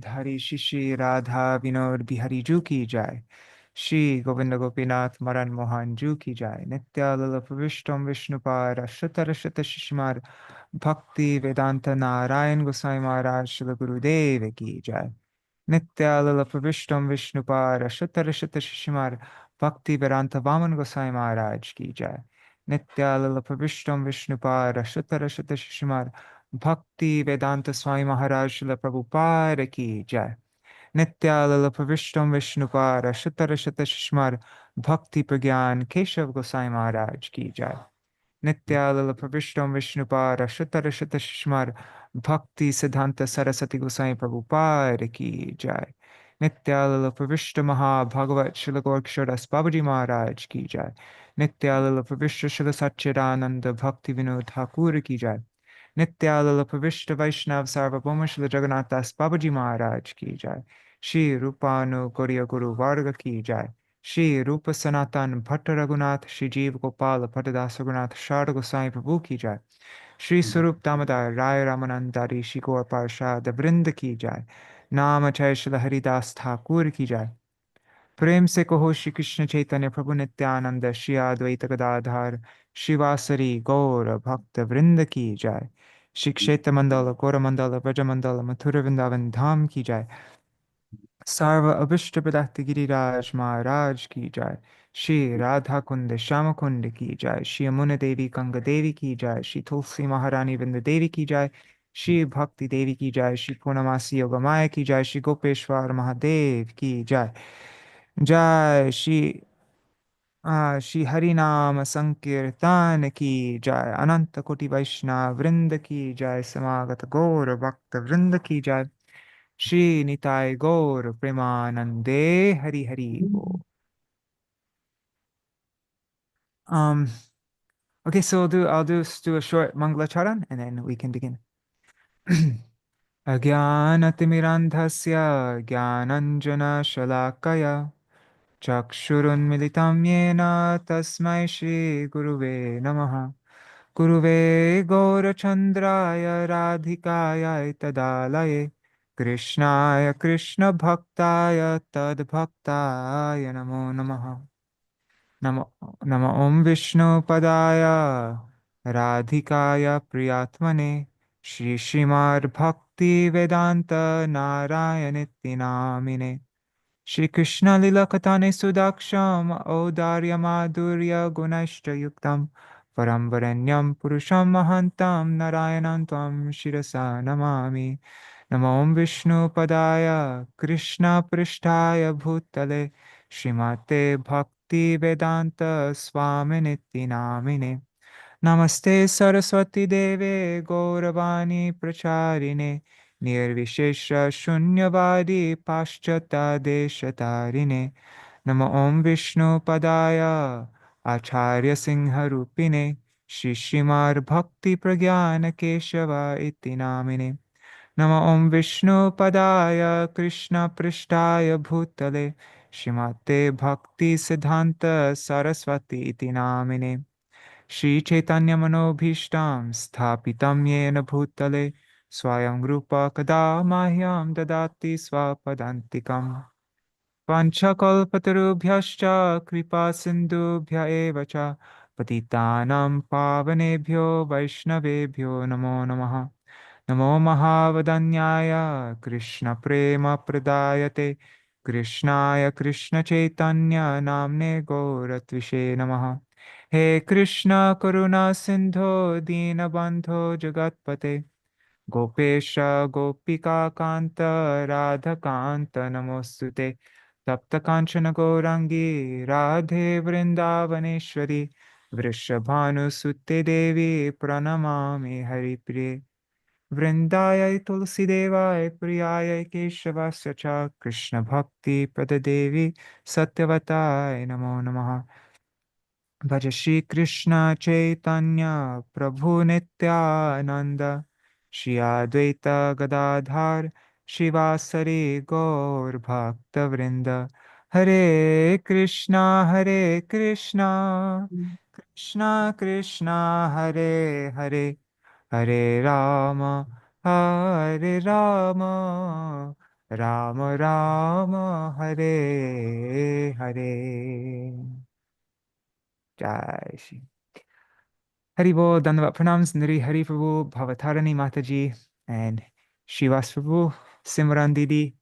गिरिधारी शिशि राधा विनोद बिहारी जू की जाय। श्री गोविंद गोपीनाथ मदन मोहन जू की जाय। नित्यानंद प्रविष्टम विष्णुपाद अष्टोत्तर शत शिशुमार भक्ति वेदांत नारायण गोसाई महाराज श्री गुरुदेव की जाय। नित्यानंद प्रविष्टम विष्णुपाद अष्टोत्तर शत शिशुमार भक्ति वेदांत वामन गोसाई महाराज की जाय। नित्यानंद प्रविष्टम विष्णुपाद अष्टोत्तर शत शिशुमार भक्ति वेदांत स्वामी महाराज श्रील प्रभुपाद की जय। नित्यानंद प्रविष्टम विष्णुपाद अष्टोत्तर शत शिशुमार भक्ति प्रज्ञान केशव गोसाई महाराज की जय। नित्यानंद प्रविष्टम विष्णुपाद अष्टोत्तर शत शिशुमार भक्ति सिद्धांत सरस्वती गोसाई प्रभुपाद की जय। नित्यानंद प्रविष्ट महाभागवत श्रील गोरक्षदास बाबूजी महाराज की जय। नित्यानंद प्रविष्ट श्रील सच्चिदानंद भक्ति विनोद ठाकुर की जय। नित्यानंद प्रविष्ट वैष्णव सार्वभौम श्री जगन्नाथ दास बाबूजी महाराज की जय। श्री रूपानु गौड़ीय गुरु वर्ग की जय। श्री रूप सनातन भट्ट रघुनाथ श्री जीव गोपाल भट्टदास रघुनाथ शारद गोसाई प्रभु की जय। श्री स्वरूप दामोदर राय रामानंदारी श्री गौर पार्षद वृंद की जय। नाम जय श्री हरिदास ठाकुर की जय। प्रेम से कहो श्री कृष्ण चैतन्य प्रभु नित्यानंद श्री अद्वैत गदाधर शिवासरी गौर भक्त वृंद की जय। श्री क्षेत्र मंडल गौर मंडल ब्रज मंडल मथुर वृंदावन धाम की जय। सर्व अभिष्ट प्रदात गिरिराज महाराज की जय। श्री राधा कुंड श्याम कुंड की जय। श्री यमुना देवी गंगा देवी की जय। श्री तुलसी महारानी वृंद देवी की जय। श्री भक्ति देवी की जय। श्री पूर्णमासी योगमाया की जय। श्री गोपेश्वर महादेव की जय। जय श्री हरि नाम संकीर्तन की जय। अनंत कोटि वैष्णव वृंद की जय। समागत गौर भक्त वृंद की जय। श्री निताय गौर प्रेमानंदे हरि हरि बोल। Okay, so I'll just do a short Mangalacharan and then we can begin. Ajnanaतिमिरान्धस्य ज्ञानञ्जनशलाकया चक्षुरुन्मिलितं येन तस्मै श्रीगुरुवे नमः। गुरुवे गौरचन्द्राय राधिकाय तदालये कृष्णाय कृष्णभक्ताय तद्भक्ताय नमो नमः। नमो नमो ॐ विष्णुपदाय राधिकाय प्रियात्मने श्री श्रीमद्भक्तिवेदान्त नारायणेति नामिने। श्री कृष्ण लीला कथाने सुदाक्षम औदार्य माधुर्य गुणश्च युक्तम परम वरेण्यम पुरुषम महंतम नारायणं त्वं शिरसा नमामि। नमो विष्णुपदाय कृष्ण पृष्ठाय भूतले श्रीमते भक्ति वेदांत स्वामिनिति नामिने। नमस्ते सरस्वती देवे गौरवाणी प्रचारिणे निर्विशेष शून्यवादी पाश्चात्य नमो ॐ विष्णुपदाय आचार्य सिंहरूपिणे श्री श्रीमद् भक्ति प्रज्ञान केशव इति नामिने। नमो ॐ विष्णुपदाय कृष्ण पृष्ठाय भूतले श्रीमते भक्ति सिद्धांत सरस्वती इति नामिने। श्री चैतन्य मनोभीष्टं स्थापितं येन भूतले स्वयं रूप कदा मह्यं ददाति स्वपदान्तिकम्। पञ्चकल्पतरुभ्यश्च कृपा सिन्धुभ्य एव च पतितानां पावनेभ्यो वैष्णवेभ्यो नमो नमः। नमो महावदन्याय कृष्णप्रेमप्रदायते कृष्णाय कृष्णचैतन्य नाम्ने गौरत्विषे नमः। हे कृष्ण करुणा सिन्धो दीनबन्धो जगत्पते गोपेश गोपिका कान्त राधकान्त नमोस्तुते। तप्त कांचन गौरांगी राधे वृंदावनेश्वरी वृषभानुसुते देवी प्रणमामि हरिप्रिये। वृंदाय तुलसीदेवाय प्रियाय केशवस्य च कृष्ण भक्ति प्रददेवी सत्यवताय नमो नमः। भज श्री कृष्ण चैतन्य प्रभु नित्यानंद श्री अद्वैत गदाधर शिवासरि गौर भक्त वृंद। हरे Krishna Krishna Krishna Hare Hare Ram Rama Rama Hare Hare. Jai Shri. Hari Bol, Dandavat Pranams, Niri Hari Prabhu, Bhavatarani Mataji, and Shivas Prabhu, Simran Didi,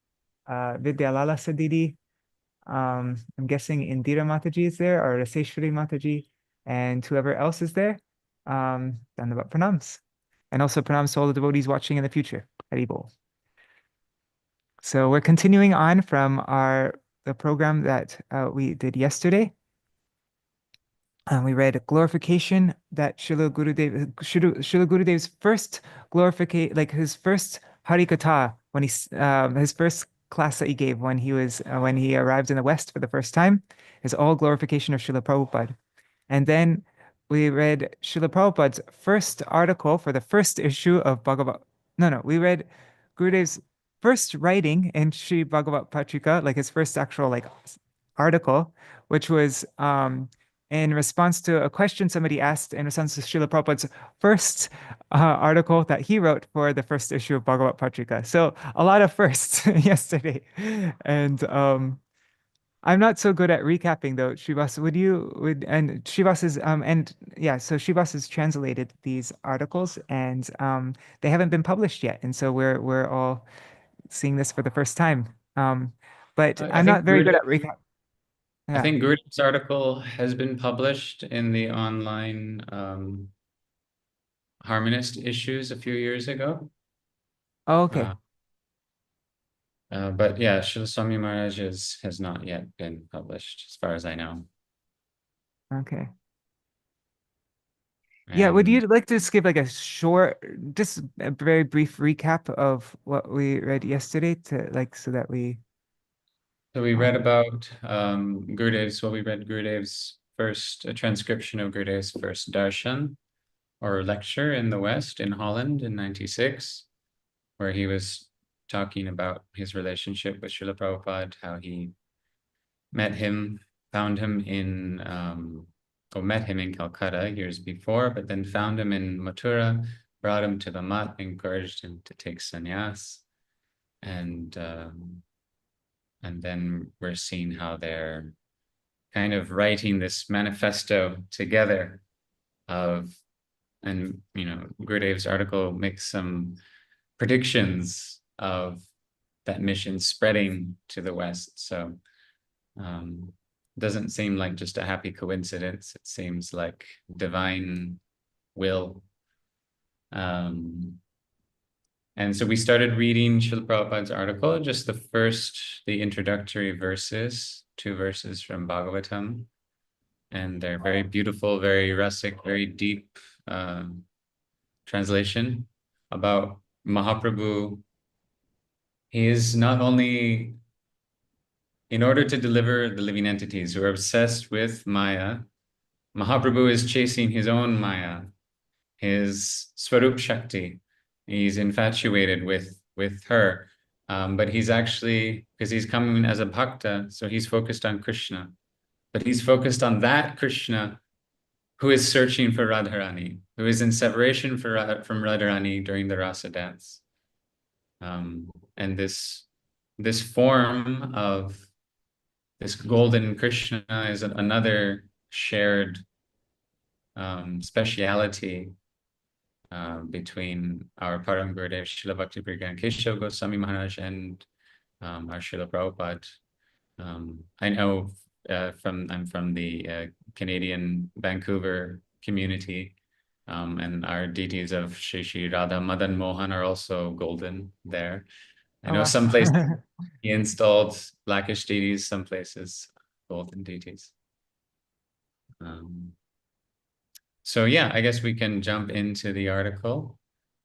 Vidya Lalasa Didi. I'm guessing Indira Mataji is there, or Raseshwari Mataji, and whoever else is there. Dandavat Pranams. And also pranams to all the devotees watching in the future. Hari Bol. So we're continuing on from the program that we did yesterday. We read glorification that Srila Gurudev's first glorification, like his first Harikatha, when his first class that he gave when he arrived in the West for the first time, is all glorification of Srila Prabhupada. And then we read Srila Prabhupada's first article for the first issue of Bhagavad. No, we read Gurudev's first writing in Śrī Bhāgavata Patrikā, like his first actual like article, which was in response to a question somebody asked in response to Srila Prabhupada's first article that he wrote for the first issue of Bhagavad Patrika. So a lot of firsts yesterday. And I'm not so good at recapping though. Srivas, and Srivas is so Srivas has translated these articles and they haven't been published yet. And so we're all seeing this for the first time. But I I'm think not very good at recap. I Yeah. think Gurudev's article has been published in the online Harmonist issues a few years ago. Oh, okay. But yeah, Srila Swami Maharaj has not yet been published, as far as I know. Okay. Yeah, would you like to just give like just a very brief recap of what we read yesterday so that we. So we read about Gurudev's, we read Gurudev's a transcription of Gurudev's first darshan or lecture in the West, in Holland in 96, where he was talking about his relationship with Srila Prabhupada, how he met him in Calcutta years before, but then found him in Mathura, brought him to the Math, encouraged him to take sannyas, and then we're seeing how they're kind of writing this manifesto together Gurudev's article makes some predictions of that mission spreading to the West. So doesn't seem like just a happy coincidence. It seems like divine will. And so we started reading Srila Prabhupada's article, just the introductory verses, 2 verses from Bhagavatam. And they're very beautiful, very rustic, very deep translation about Mahaprabhu. He is not only, in order to deliver the living entities who are obsessed with Maya, Mahaprabhu is chasing his own Maya, his Swarup Shakti. He's infatuated with her, but he's actually, because he's coming as a bhakta, so he's focused on Kṛṣṇa. But he's focused on that Kṛṣṇa who is searching for Radharani, who is in separation from Radharani during the rasa dance. And this form of this golden Kṛṣṇa is another shared speciality between our Param Gurudev Śrīla Bhaktivedānta Keshav Goswami Maharaj and our Śrīla Prabhupada. I know I'm from the Canadian Vancouver community, and our deities of Shri Radha Madan Mohan are also golden there. I know some places he installed blackish deities, some places golden deities. So yeah, I guess we can jump into the article.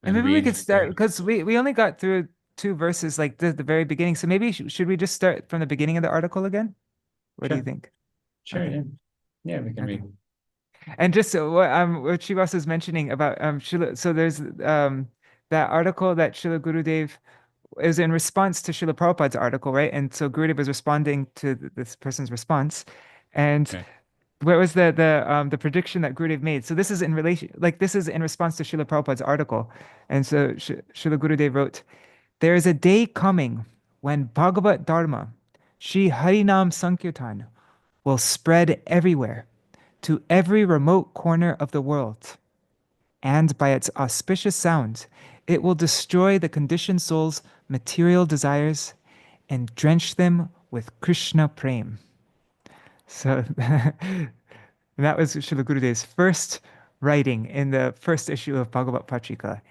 And maybe we could start, because we only got through 2 verses, like the very beginning. So maybe should we just start from the beginning of the article again? What do you think? Sure, okay. Yeah, we can read. And just what Srivas was mentioning about Srila, so there's that article that Srila Gurudev is in response to Srila Prabhupada's article, right? And so Gurudev was responding to this person's response, and what was the prediction that Gurudev made? So this is in response to Srila Prabhupada's article, and so Srila Gurudev wrote, "There is a day coming when Bhagavat Dharma, Shri Harinam Saṅkīrtana, will spread everywhere, to every remote corner of the world. And by its auspicious sound, it will destroy the conditioned soul's material desires and drench them with Kṛṣṇa prema. So that was Srila Gurudev's first writing in the first issue of Bhagavata Patrikā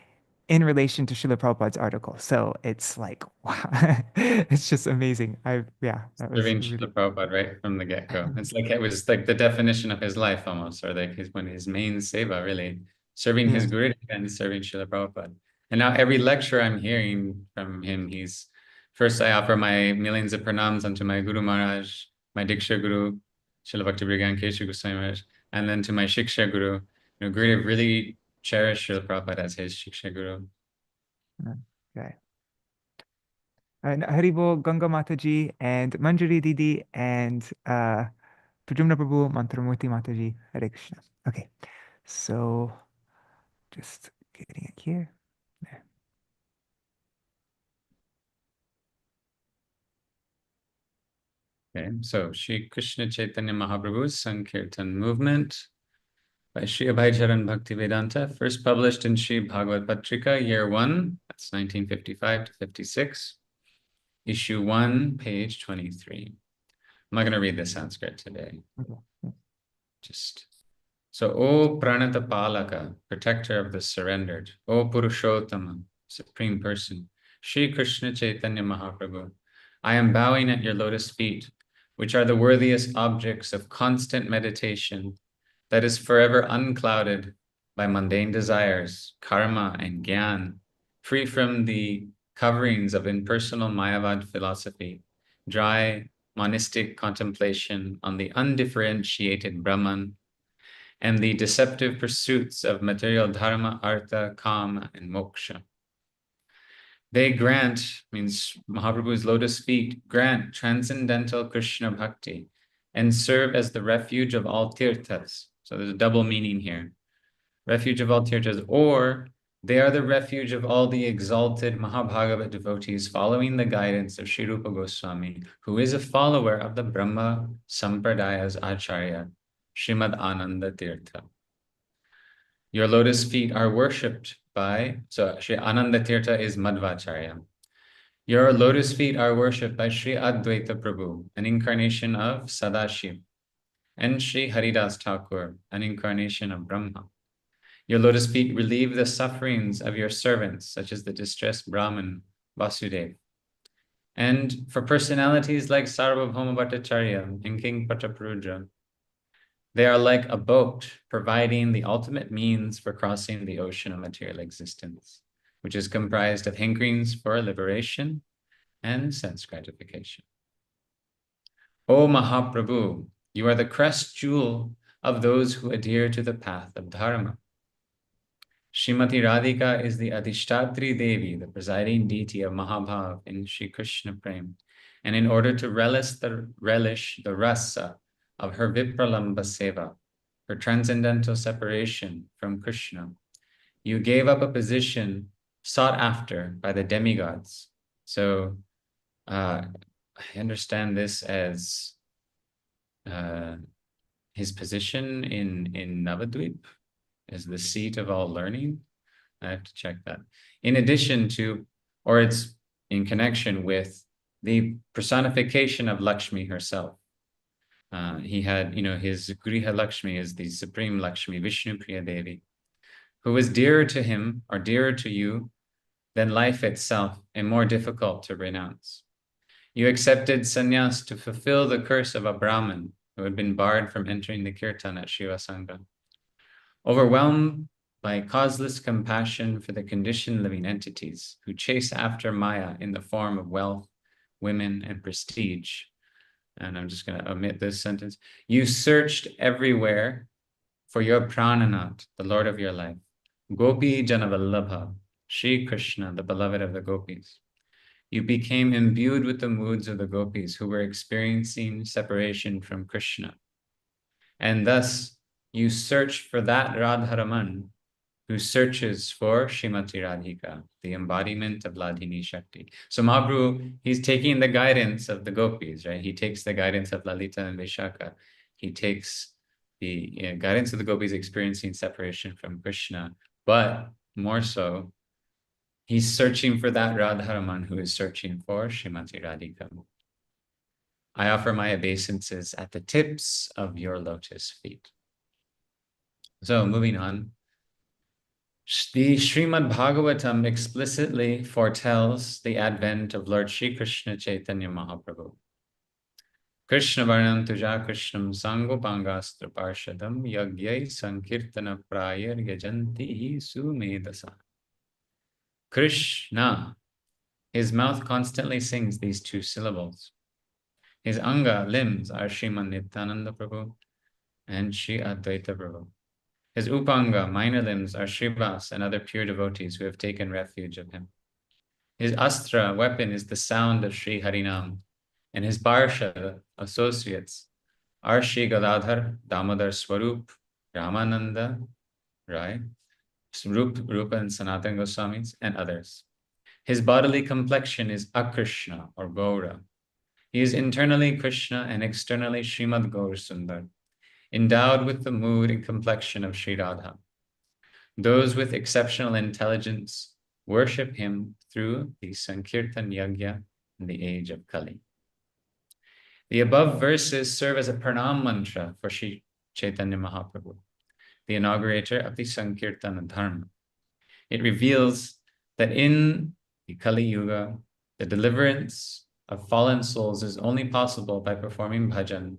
in relation to Srila Prabhupada's article. So it's like, wow, it's just amazing. Yeah, that was Serving really... Srila Prabhupada right from the get-go. It's like it was like the definition of his life almost, or like his main seva, really. Serving his Guru and serving Srila Prabhupada. And now every lecture I'm hearing from him, first I offer my millions of pranams unto my Guru Maharaj, my Diksha Guru, Srila Bhaktivedānta Keshav Goswami Maharaj, and then to my Shiksha Guru. Gurudev really cherished Srila Prabhupada as his Shiksha Guru. Okay. And Haribol, Ganga Mataji, and Manjari Didi, and Prajumna Prabhu, Mantramurti Mataji, Hare Krishna. Okay, so just getting it here. There. Okay, so Shri Krishna Caitanya Mahaprabhu's Saṅkīrtana movement by Shri Abhaya-caraṇa Bhaktivedānta, first published in Śrī Bhāgavata Patrikā, year 1, that's 1955 to 56, issue 1, page 23. I'm not going to read the Sanskrit today. Okay. So, O Pranata Palaka, protector of the surrendered, O Purushottama, supreme person, Shri Krishna Caitanya Mahaprabhu, I am bowing at your lotus feet, which are the worthiest objects of constant meditation that is forever unclouded by mundane desires, karma, and gyan, free from the coverings of impersonal Mayavad philosophy, dry monistic contemplation on the undifferentiated Brahman, and the deceptive pursuits of material dharma, artha, kama, and moksha. They grant, means Mahaprabhu's lotus feet, grant transcendental Krishna bhakti and serve as the refuge of all tirthas. So there's a double meaning here. Refuge of all tirthas, or they are the refuge of all the exalted Mahabhagavata devotees following the guidance of Śrī Rupa Goswami, who is a follower of the Brahma Sampradaya's Acharya, Srimad Ananda Tirtha. Your lotus feet are worshipped by, so Sri Ananda Tirtha is Madhvacharya. Your lotus feet are worshipped by Sri Advaita Prabhu, an incarnation of Sadashiv, and Sri Haridas Thakur, an incarnation of Brahma. Your lotus feet relieve the sufferings of your servants, such as the distressed Brahman, Vasudev. And for personalities like Sarvabhauma Bhattacharya and King Pataprudra, they are like a boat providing the ultimate means for crossing the ocean of material existence, which is comprised of hankerings for liberation and sense gratification. O Mahaprabhu, you are the crest jewel of those who adhere to the path of Dharma. Srimati Radhika is the Adhishtatri Devi, the presiding deity of Mahabhav in Shri Krishna Prema. And in order to relish the rasa of her Vipralamba Seva, her transcendental separation from Krishna, you gave up a position sought after by the demigods. So I understand this as his position in Navadvip as the seat of all learning. I have to check that. In addition to, or it's in connection with the personification of Lakshmi herself. He had, his Griha Lakshmi is the supreme Lakshmi, Vishnu Priya Devi, who was dearer to him or dearer to you than life itself and more difficult to renounce. You accepted sannyas to fulfill the curse of a Brahmin who had been barred from entering the kirtan at Shiva Sangha. Overwhelmed by causeless compassion for the conditioned living entities who chase after Maya in the form of wealth, women, and prestige, and I'm just going to omit this sentence, you searched everywhere for your Prananath, the Lord of your life, Gopi Janavallabha, Shri Krishna, the beloved of the gopis. You became imbued with the moods of the gopis who were experiencing separation from Krishna. And thus you searched for that Radharaman who searches for Srimati Radhika, the embodiment of Ladhini Shakti. So Mahaprabhu, he's taking the guidance of the gopis, right? He takes the guidance of Lalita and Vishaka. He takes the guidance of the gopis experiencing separation from Krishna, but more so, he's searching for that Radharaman who is searching for Srimati Radhika. I offer my obeisances at the tips of your lotus feet. So moving on, the Śrīmad Bhāgavatam explicitly foretells the advent of Lord Shri Krishna Caitanya Mahaprabhu. Krishna Varnam Tuja Krishnam Sangopangastra Parshadam Yagyai Saṅkīrtana Prayar Yajanti Sumedasa. Krishna, his mouth constantly sings these two syllables. His anga, limbs, are Sriman Nityananda Prabhu and Shri Advaita Prabhu. His upanga, minor limbs, are Shrivas and other pure devotees who have taken refuge of him. His astra, weapon, is the sound of Sri Harinam, and his parsha, associates, are Shri Gadadhar, Damodar Swarup, Ramananda, right? Rupa and Sanatana Goswamis, and others. His bodily complexion is Akrishna or Gaura. He is internally Krishna and externally Srimad Gaur Sundar, endowed with the mood and complexion of Sri Radha. Those with exceptional intelligence worship him through the Saṅkīrtana Yajna in the age of Kali. The above verses serve as a pranam mantra for Sri Caitanya Mahaprabhu, the inaugurator of the Saṅkīrtana Dharma. It reveals that in the Kali Yuga, the deliverance of fallen souls is only possible by performing bhajan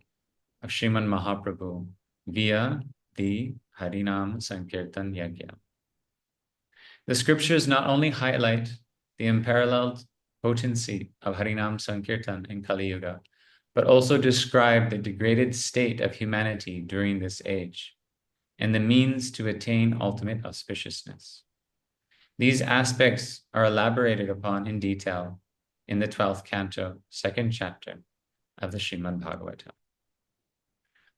of Sriman Mahaprabhu via the Harinam Saṅkīrtana Yajna. The scriptures not only highlight the unparalleled potency of Harinam Saṅkīrtana in Kali Yuga, but also describe the degraded state of humanity during this age and the means to attain ultimate auspiciousness. These aspects are elaborated upon in detail in the 12th canto, 2nd chapter of the Śrīmad Bhāgavatam.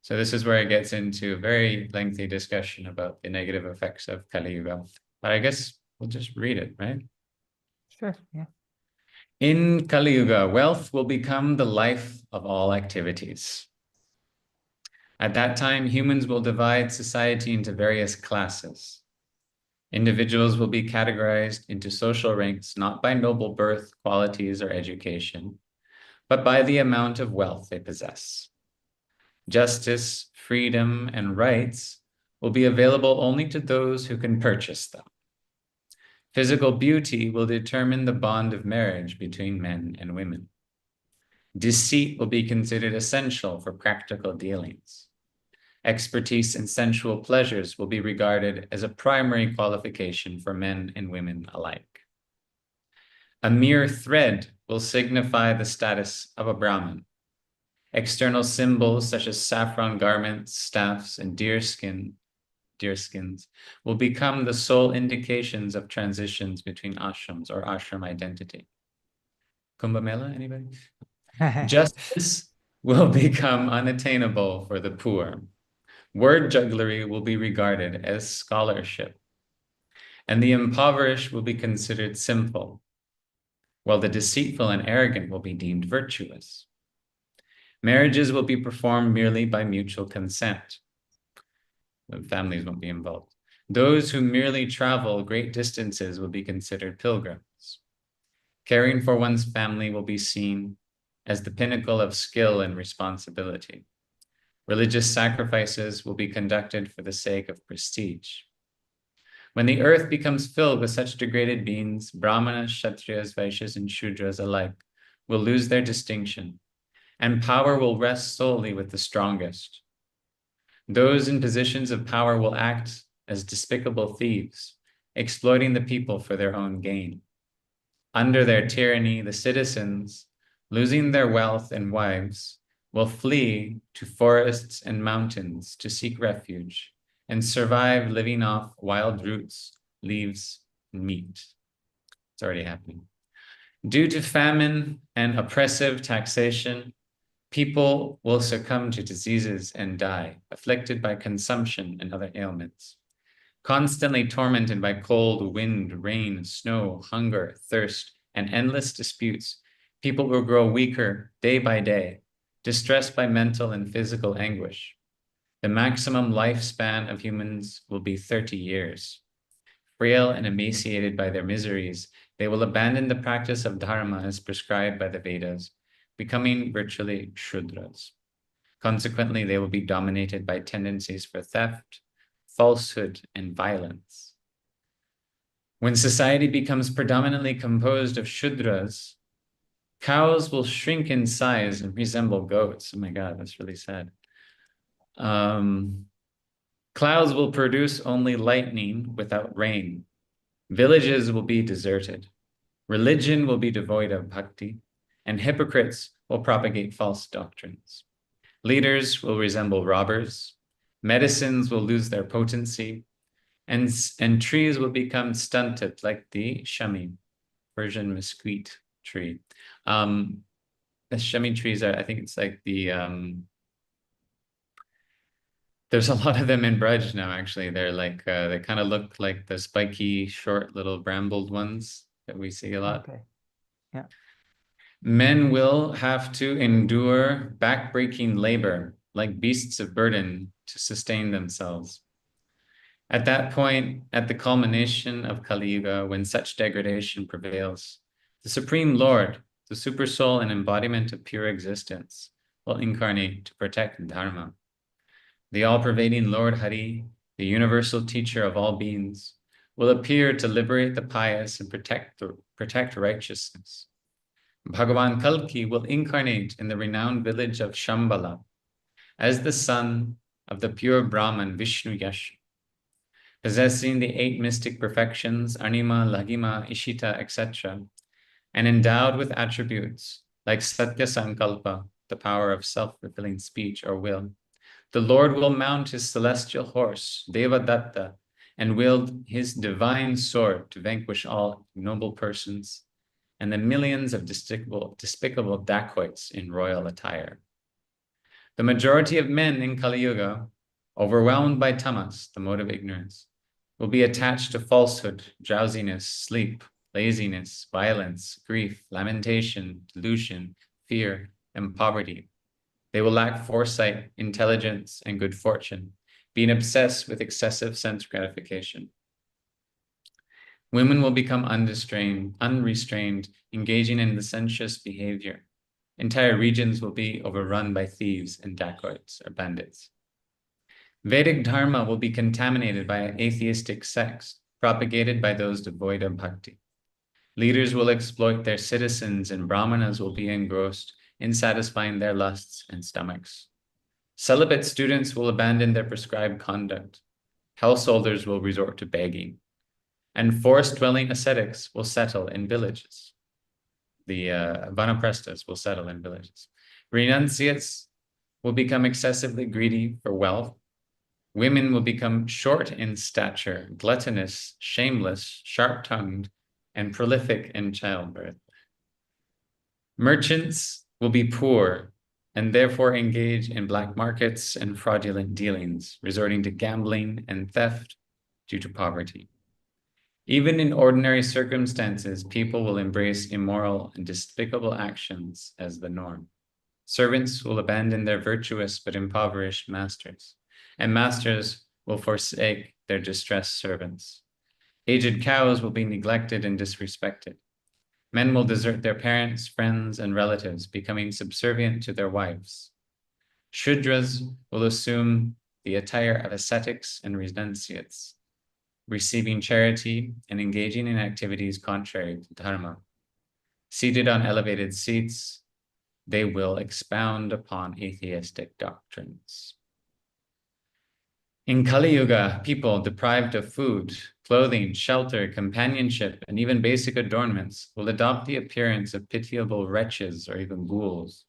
So this is where it gets into a very lengthy discussion about the negative effects of Kali Yuga. But I guess we'll just read it, right? Sure, yeah. In Kali Yuga, wealth will become the life of all activities. At that time, humans will divide society into various classes. Individuals will be categorized into social ranks not by noble birth, qualities, or education, but by the amount of wealth they possess. Justice, freedom, and rights will be available only to those who can purchase them. Physical beauty will determine the bond of marriage between men and women. Deceit will be considered essential for practical dealings. Expertise in sensual pleasures will be regarded as a primary qualification for men and women alike. A mere thread will signify the status of a Brahmin. External symbols such as saffron garments, staffs, and deerskins will become the sole indications of transitions between ashrams or ashram identity. Kumbh Mela, anybody? Justice will become unattainable for the poor. Word jugglery will be regarded as scholarship, and the impoverished will be considered simple, while the deceitful and arrogant will be deemed virtuous. Marriages will be performed merely by mutual consent. The families won't be involved. Those who merely travel great distances will be considered pilgrims. Caring for one's family will be seen as the pinnacle of skill and responsibility. Religious sacrifices will be conducted for the sake of prestige. When the earth becomes filled with such degraded beings, Brahmanas, Kshatriyas, Vaishyas, and Shudras alike will lose their distinction, and power will rest solely with the strongest. Those in positions of power will act as despicable thieves, exploiting the people for their own gain. Under their tyranny, the citizens, losing their wealth and wives, will flee to forests and mountains to seek refuge and survive living off wild roots, leaves, and meat. It's already happening. Due to famine and oppressive taxation, people will succumb to diseases and die, afflicted by consumption and other ailments. Constantly tormented by cold, wind, rain, snow, hunger, thirst, and endless disputes, people will grow weaker day by day, distressed by mental and physical anguish. The maximum lifespan of humans will be 30 years. Frail and emaciated by their miseries, they will abandon the practice of dharma as prescribed by the Vedas, becoming virtually Shudras. Consequently, they will be dominated by tendencies for theft, falsehood, and violence. When society becomes predominantly composed of Shudras, cows will shrink in size and resemble goats. Oh my God, that's really sad. Clouds will produce only lightning without rain. Villages will be deserted. Religion will be devoid of bhakti, and hypocrites will propagate false doctrines. Leaders will resemble robbers. Medicines will lose their potency, and trees will become stunted like the shami, Persian mesquite tree. The shami trees are, I think it's like the, there's a lot of them in Braj now, actually. They're like, they kind of look like the spiky, short, little brambled ones that we see a lot. Okay. Yeah. Men will have to endure back-breaking labor like beasts of burden to sustain themselves. At that point, at the culmination of Kali Yuga, when such degradation prevails, the Supreme Lord, the Supersoul and embodiment of pure existence, will incarnate to protect Dharma. The all-pervading Lord Hari, the universal teacher of all beings, will appear to liberate the pious and protect righteousness. Bhagavan Kalki will incarnate in the renowned village of Shambhala as the son of the pure Brahman Vishnu Yash. Possessing the 8 mystic perfections, Anima, Laghima, Ishita, etc., and endowed with attributes like Satya Sankalpa, the power of self-fulfilling speech or will, the Lord will mount his celestial horse, Devadatta, and wield his divine sword to vanquish all noble persons and the millions of despicable dacoits in royal attire. The majority of men in Kali Yuga, overwhelmed by tamas, the mode of ignorance, will be attached to falsehood, drowsiness, sleep, laziness, violence, grief, lamentation, delusion, fear, and poverty. They will lack foresight, intelligence, and good fortune, being obsessed with excessive sense gratification. Women will become unrestrained, engaging in licentious behavior. Entire regions will be overrun by thieves and dacoits or bandits. Vedic dharma will be contaminated by atheistic sects propagated by those devoid of bhakti. Leaders will exploit their citizens and brahmanas will be engrossed in satisfying their lusts and stomachs. Celibate students will abandon their prescribed conduct. Householders will resort to begging. And forest-dwelling ascetics will settle in villages. The vanaprasthas will settle in villages. Renunciates will become excessively greedy for wealth. Women will become short in stature, gluttonous, shameless, sharp-tongued, and prolific in childbirth. Merchants will be poor and therefore engage in black markets and fraudulent dealings, resorting to gambling and theft due to poverty. Even in ordinary circumstances, people will embrace immoral and despicable actions as the norm. Servants will abandon their virtuous but impoverished masters, and masters will forsake their distressed servants. Aged cows will be neglected and disrespected. Men will desert their parents, friends, and relatives, becoming subservient to their wives. Shudras will assume the attire of ascetics and renunciates, receiving charity and engaging in activities contrary to dharma. Seated on elevated seats, they will expound upon atheistic doctrines. In Kali Yuga, people deprived of food, clothing, shelter, companionship, and even basic adornments will adopt the appearance of pitiable wretches or even ghouls.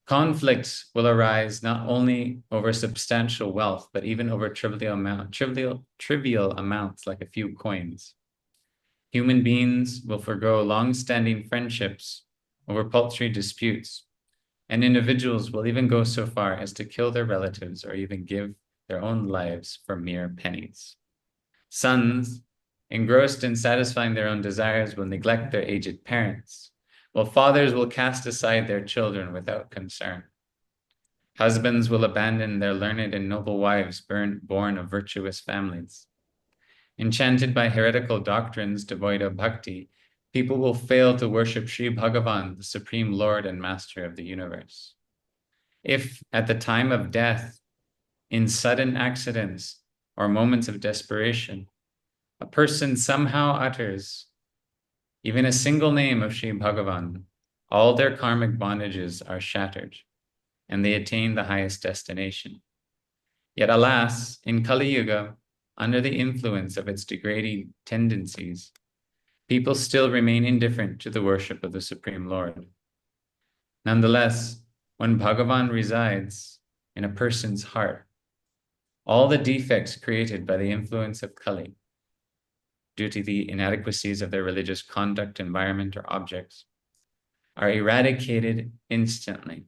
Conflicts will arise not only over substantial wealth, but even over trivial amounts like a few coins. Human beings will forgo long-standing friendships over paltry disputes, and individuals will even go so far as to kill their relatives or even give their own lives for mere pennies. Sons, engrossed in satisfying their own desires, will neglect their aged parents, while fathers will cast aside their children without concern. Husbands will abandon their learned and noble wives born of virtuous families. Enchanted by heretical doctrines devoid of bhakti, people will fail to worship Śrī Bhāgavata, the Supreme Lord and Master of the universe. If at the time of death, in sudden accidents or moments of desperation, a person somehow utters even a single name of Śrī Bhāgavata, all their karmic bondages are shattered, and they attain the highest destination. Yet alas, in Kali Yuga, under the influence of its degrading tendencies, people still remain indifferent to the worship of the Supreme Lord. Nonetheless, when Bhagavan resides in a person's heart, all the defects created by the influence of Kali, due to the inadequacies of their religious conduct, environment, or objects, are eradicated instantly.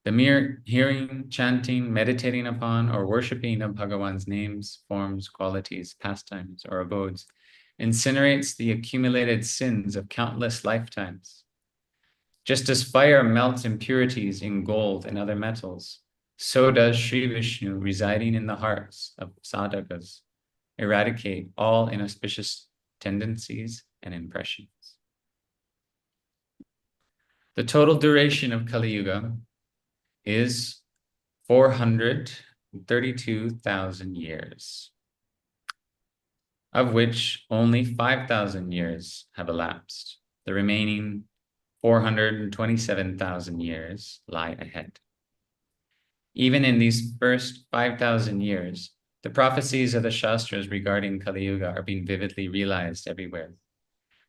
The mere hearing, chanting, meditating upon, or worshipping of Bhagavan's names, forms, qualities, pastimes, or abodes incinerates the accumulated sins of countless lifetimes. Just as fire melts impurities in gold and other metals, so does Sri Vishnu, residing in the hearts of sadhakas, eradicate all inauspicious tendencies and impressions. The total duration of Kali Yuga is 432,000 years, of which only 5,000 years have elapsed. The remaining 427,000 years lie ahead. Even in these first 5,000 years, the prophecies of the Shastras regarding Kali Yuga are being vividly realized everywhere.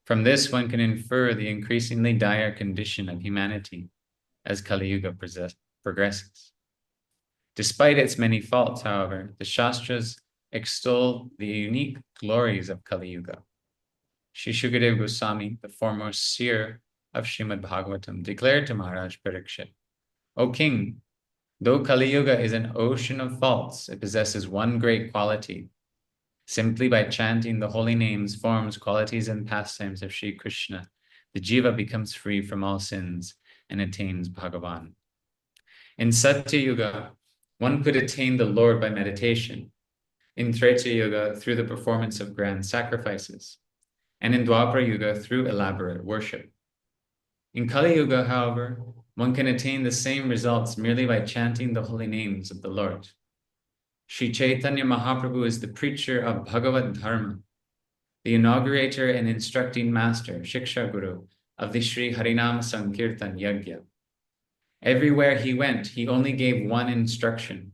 From this, one can infer the increasingly dire condition of humanity as Kali Yuga progresses. Despite its many faults, however, the Shastras extol the unique glories of Kali Yuga. Sri Shukadeva Goswami, the foremost seer of Śrīmad Bhāgavatam, declared to Maharaj Parikshit, "O king, though Kali Yuga is an ocean of faults, it possesses one great quality. Simply by chanting the holy names, forms, qualities, and pastimes of Sri Kṛṣṇa, the jiva becomes free from all sins and attains Bhagavan. In Satya Yuga, one could attain the Lord by meditation. In Treta Yuga, through the performance of grand sacrifices. And in Dwapara Yuga, through elaborate worship. In Kali Yuga, however, one can attain the same results merely by chanting the holy names of the Lord. Sri Caitanya Mahāprabhu is the preacher of Bhagavad Dharma, the inaugurator and instructing master, Shiksha Guru, of the Sri Harinama Saṅkīrtana Yajna. Everywhere he went, he only gave one instruction,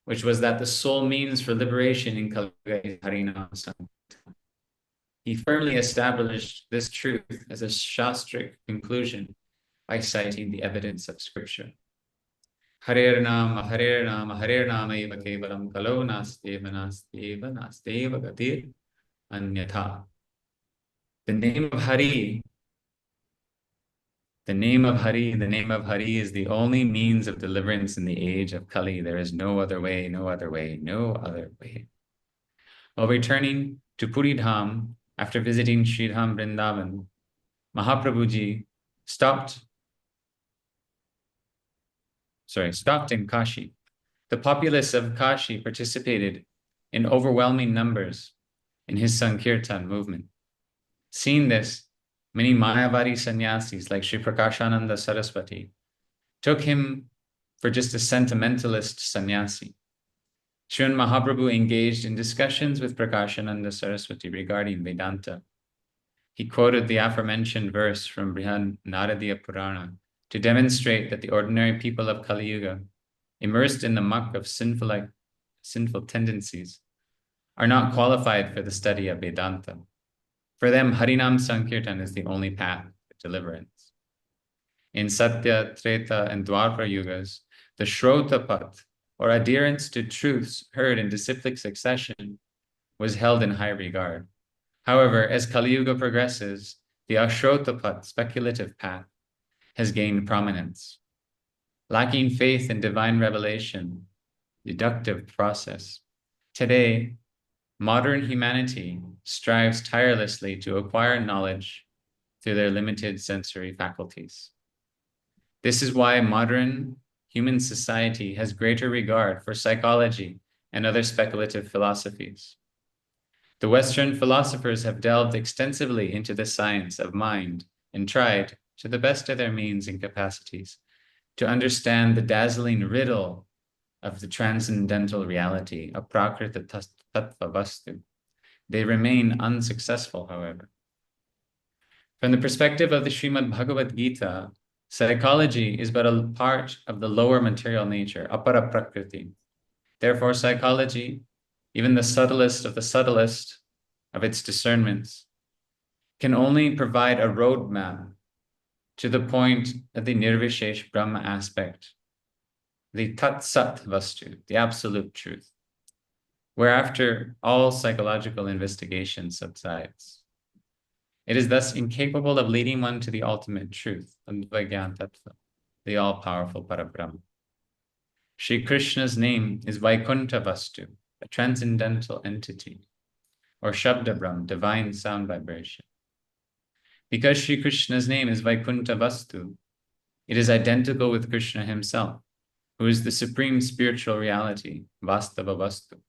which was that the sole means for liberation in Kali Yuga is Harinama Saṅkīrtana. He firmly established this truth as a shastric conclusion by citing the evidence of scripture. Harer Nama, Harer Nama, Harer Nama eva kevalam kalo nasteva nasteva nasteva gatir anyatha. The name of Hari, the name of Hari, the name of Hari is the only means of deliverance in the age of Kali. There is no other way, no other way, no other way. While returning to Puri Dham, after visiting Sri Dham Vrindavan, Mahaprabhuji stopped in Kashi. The populace of Kashi participated in overwhelming numbers in his Saṅkīrtana movement. Seeing this, many Mayavadi sannyasis like Sri Prakashananda Saraswati took him for just a sentimentalist sannyasi. Srimad Mahaprabhu engaged in discussions with Prakashananda Saraswati regarding Vedanta. He quoted the aforementioned verse from Brihad Naradiya Purana to demonstrate that the ordinary people of Kali Yuga, immersed in the muck of sinful tendencies, are not qualified for the study of Vedanta. For them, Harinam Saṅkīrtana is the only path to deliverance. In Satya, Treta, and Dwapara Yugas, the Shrotapat, or adherence to truths heard in disciplic succession, was held in high regard. However, as Kali Yuga progresses, the Ashrotapat, speculative path, has gained prominence. Lacking faith in divine revelation, deductive process, Today, modern humanity strives tirelessly to acquire knowledge through their limited sensory faculties. This is why modern human society has greater regard for psychology and other speculative philosophies. The Western philosophers have delved extensively into the science of mind and tried, to the best of their means and capacities, to understand the dazzling riddle of the transcendental reality, aprakrita tattva vastu. They remain unsuccessful, however. From the perspective of the Śrīmad Bhagavad Gita, psychology is but a part of the lower material nature, apara prakriti. Therefore, psychology, even the subtlest of its discernments, can only provide a roadmap to the point of the nirvishesh Brahma aspect, the tat sat vastu, the absolute truth, whereafter all psychological investigation subsides. It is thus incapable of leading one to the ultimate truth, the all-powerful Parabrahma. Shri Krishna's name is Vaikuntha Vastu, a transcendental entity, or Shabda Brahm, divine sound vibration. Because Shri Krishna's name is Vaikuntha Vastu, it is identical with Krishna himself, who is the supreme spiritual reality, Vastava Vastu.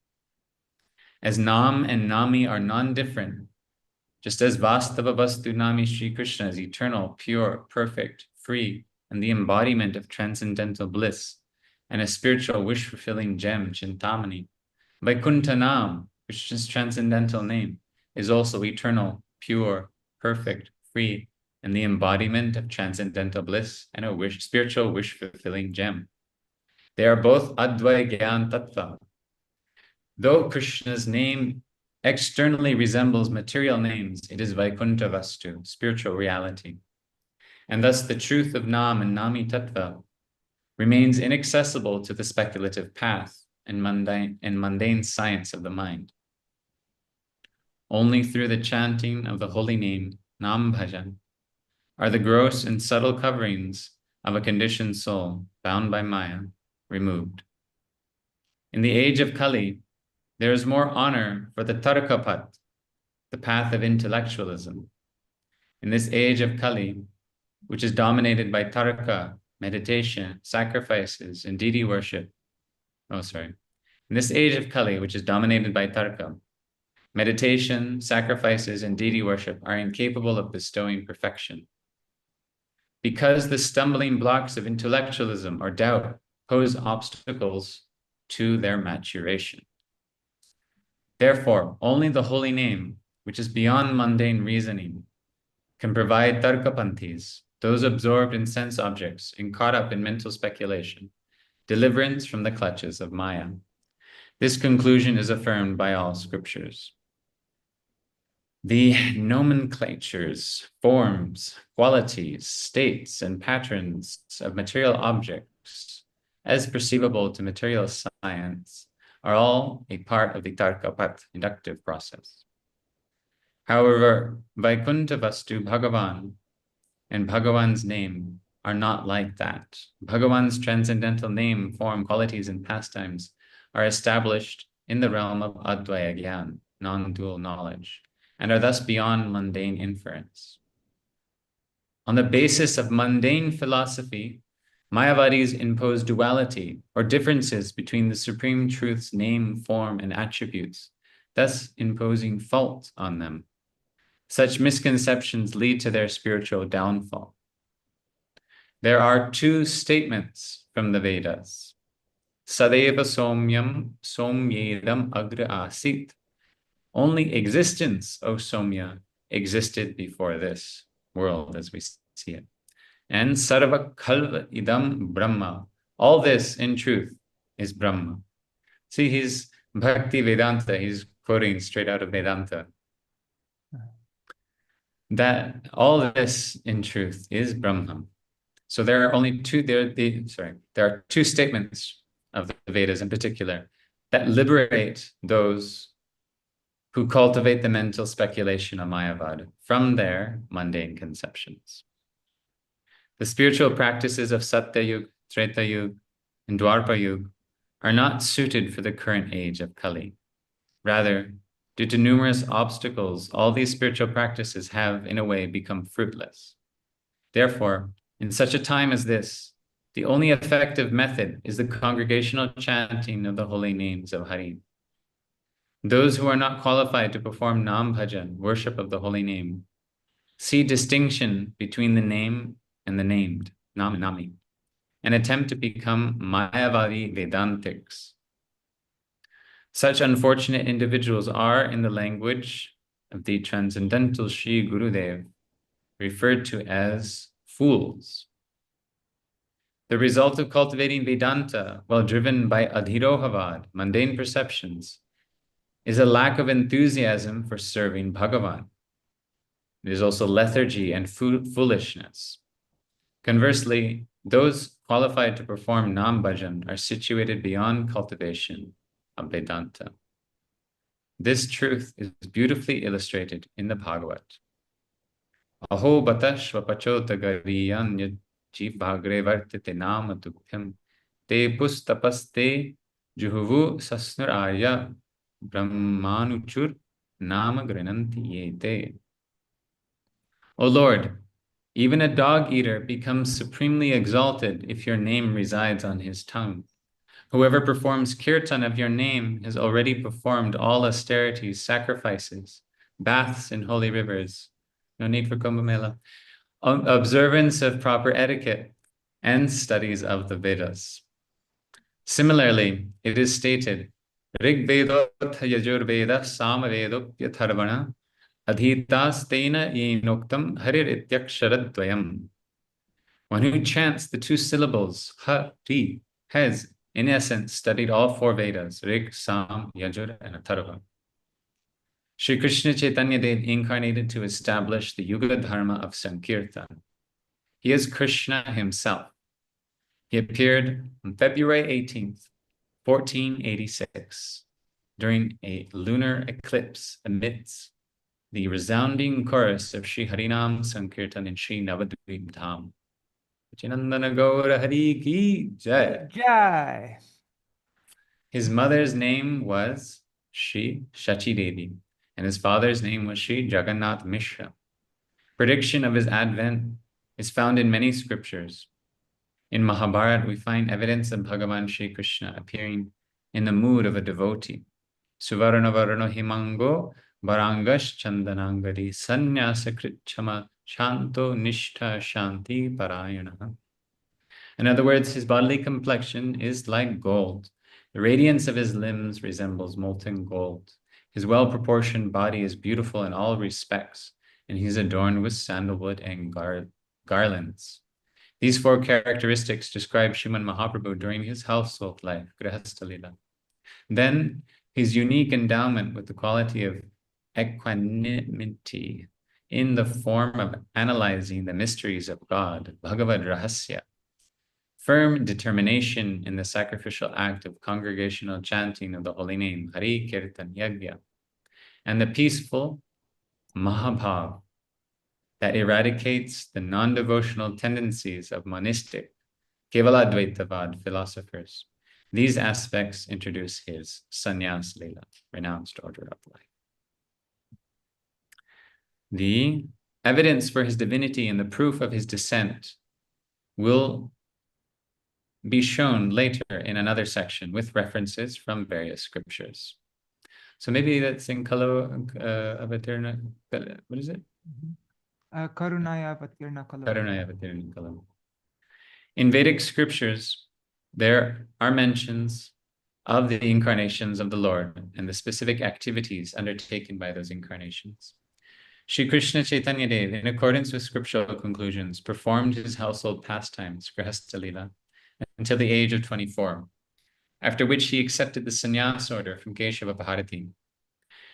As Nam and Nami are non-different, just as Vastava Vastu Nami Shri Krishna is eternal, pure, perfect, free, and the embodiment of transcendental bliss, and a spiritual wish-fulfilling gem, Chintamani, Vaikuntha Nam, Krishna's transcendental name, is also eternal, pure, perfect, free, and the embodiment of transcendental bliss and a spiritual wish-fulfilling gem. They are both Advaya Gyan Tattva. Though Krishna's name externally resembles material names, it is Vaikuntha Vastu, spiritual reality. And thus the truth of Nam and Nami Tattva remains inaccessible to the speculative path and mundane science of the mind. Only through the chanting of the holy name, Nam Bhajan, are the gross and subtle coverings of a conditioned soul bound by Maya removed. In the age of Kali, there is more honor for the Tarkapat, the path of intellectualism. In this age of Kali, which is dominated by Tarka, meditation, sacrifices, and deity worship. In this age of Kali, which is dominated by Tarka, meditation, sacrifices, and deity worship are incapable of bestowing perfection. Because the stumbling blocks of intellectualism or doubt pose obstacles to their maturation. Therefore, only the holy name, which is beyond mundane reasoning, can provide tarkapanthis, those absorbed in sense objects and caught up in mental speculation, deliverance from the clutches of Maya. This conclusion is affirmed by all scriptures. The nomenclatures, forms, qualities, states, and patterns of material objects, as perceivable to material science, are all a part of the Tarkapat inductive process. However, Vaikuntha Vastu Bhagavan and Bhagavan's name are not like that. Bhagavan's transcendental name, form, qualities, and pastimes are established in the realm of Advaya Gyan, non-dual knowledge, and are thus beyond mundane inference. On the basis of mundane philosophy, Mayavadis impose duality or differences between the Supreme Truth's name, form, and attributes, thus imposing fault on them. Such misconceptions lead to their spiritual downfall. There are two statements from the Vedas. Sadeva Somyam Somyedam Agra Asit. Only existence, O Somya, existed before this world as we see it. And Sarva Kalva Idam Brahma. All this, in truth, is Brahma. See, he's Bhaktivedānta, he's quoting straight out of Vedanta. That all this, in truth, is Brahma. So there are only two, there are two statements of the Vedas in particular that liberate those who cultivate the mental speculation of Mayavad from their mundane conceptions. The spiritual practices of Satya Yuga, Treta Yuga, and Dwapara Yuga are not suited for the current age of Kali. Rather, due to numerous obstacles, all these spiritual practices have, in a way, become fruitless. Therefore, in such a time as this, the only effective method is the congregational chanting of the holy names of Hari. Those who are not qualified to perform Nam Bhajan, worship of the holy name, see distinction between the name and the named, Nam and Nami, and attempt to become Mayavadi Vedantics. Such unfortunate individuals are, in the language of the transcendental Sri Gurudev, referred to as fools. The result of cultivating Vedanta while driven by adhirohavad, mundane perceptions, is a lack of enthusiasm for serving Bhagavan. It is also lethargy and foolishness. Conversely, those qualified to perform Nam Bhajan are situated beyond cultivation of Vedanta. This truth is beautifully illustrated in the Bhagavat. Aho bata shvapachota gariyanya Śrī Bhāgavata nama tukhyam te pustapaste juhuvu sasnuraya brahmanuchur nama grinanti yete. O Lord, even a dog-eater becomes supremely exalted if your name resides on his tongue. Whoever performs kirtan of your name has already performed all austerities, sacrifices, baths in holy rivers, no need for Kumbh Mela, observance of proper etiquette, and studies of the Vedas. Similarly, it is stated, Rig Vedot Yajur Veda Samvedopya Tharvana Adhitastena Yenoktam Harir Ityaksharadvayam. One who chants the two syllables Hari has, in essence, studied all four Vedas, Rig, Sam, Yajur, and Atharva. Sri Krishna Caitanya Dev incarnated to establish the Yuga Dharma of Saṅkīrtana. He is Kṛṣṇa himself. He appeared on February 18th, 1486, during a lunar eclipse amidst the resounding chorus of Sri Harinam Saṅkīrtana in Sri Navadvip Dham. Chinandana Gaura Hari Ki Jai. Jai. His mother's name was Sri Shachi Devi, and his father's name was Sri Jagannath Mishra. Prediction of his advent is found in many scriptures. In Mahabharata, we find evidence of Bhagavan Sri Krishna appearing in the mood of a devotee. Suvarna Varano Himango Varangash Chandanangari Sanyasa Kritchama Shanto Nishtha Shanti Parayana. In other words, his bodily complexion is like gold. The radiance of his limbs resembles molten gold. His well-proportioned body is beautiful in all respects, and he is adorned with sandalwood and garlands. These four characteristics describe Srimad Mahaprabhu during his household life, Grihastha Lila. Then, his unique endowment with the quality of equanimity in the form of analyzing the mysteries of God, Bhagavad Rahasya, firm determination in the sacrificial act of congregational chanting of the holy name, Hari Kirtan Yagya, and the peaceful Mahabhav that eradicates the non-devotional tendencies of monistic, Kevaladvaitavad philosophers. These aspects introduce his Sannyas Lila, renounced order of life. The evidence for his divinity and the proof of his descent will be shown later in another section with references from various scriptures. So maybe that's in Kalo Avatirna, what is it? Karunaya Avatirna Kalo. Karunaya Avatirna Kalo. In Vedic scriptures, there are mentions of the incarnations of the Lord and the specific activities undertaken by those incarnations. Sri Krishna Caitanya Dev, in accordance with scriptural conclusions, performed his household pastimes, Grihastha Lila, until the age of 24, after which he accepted the sannyas order from Keshava Bharati.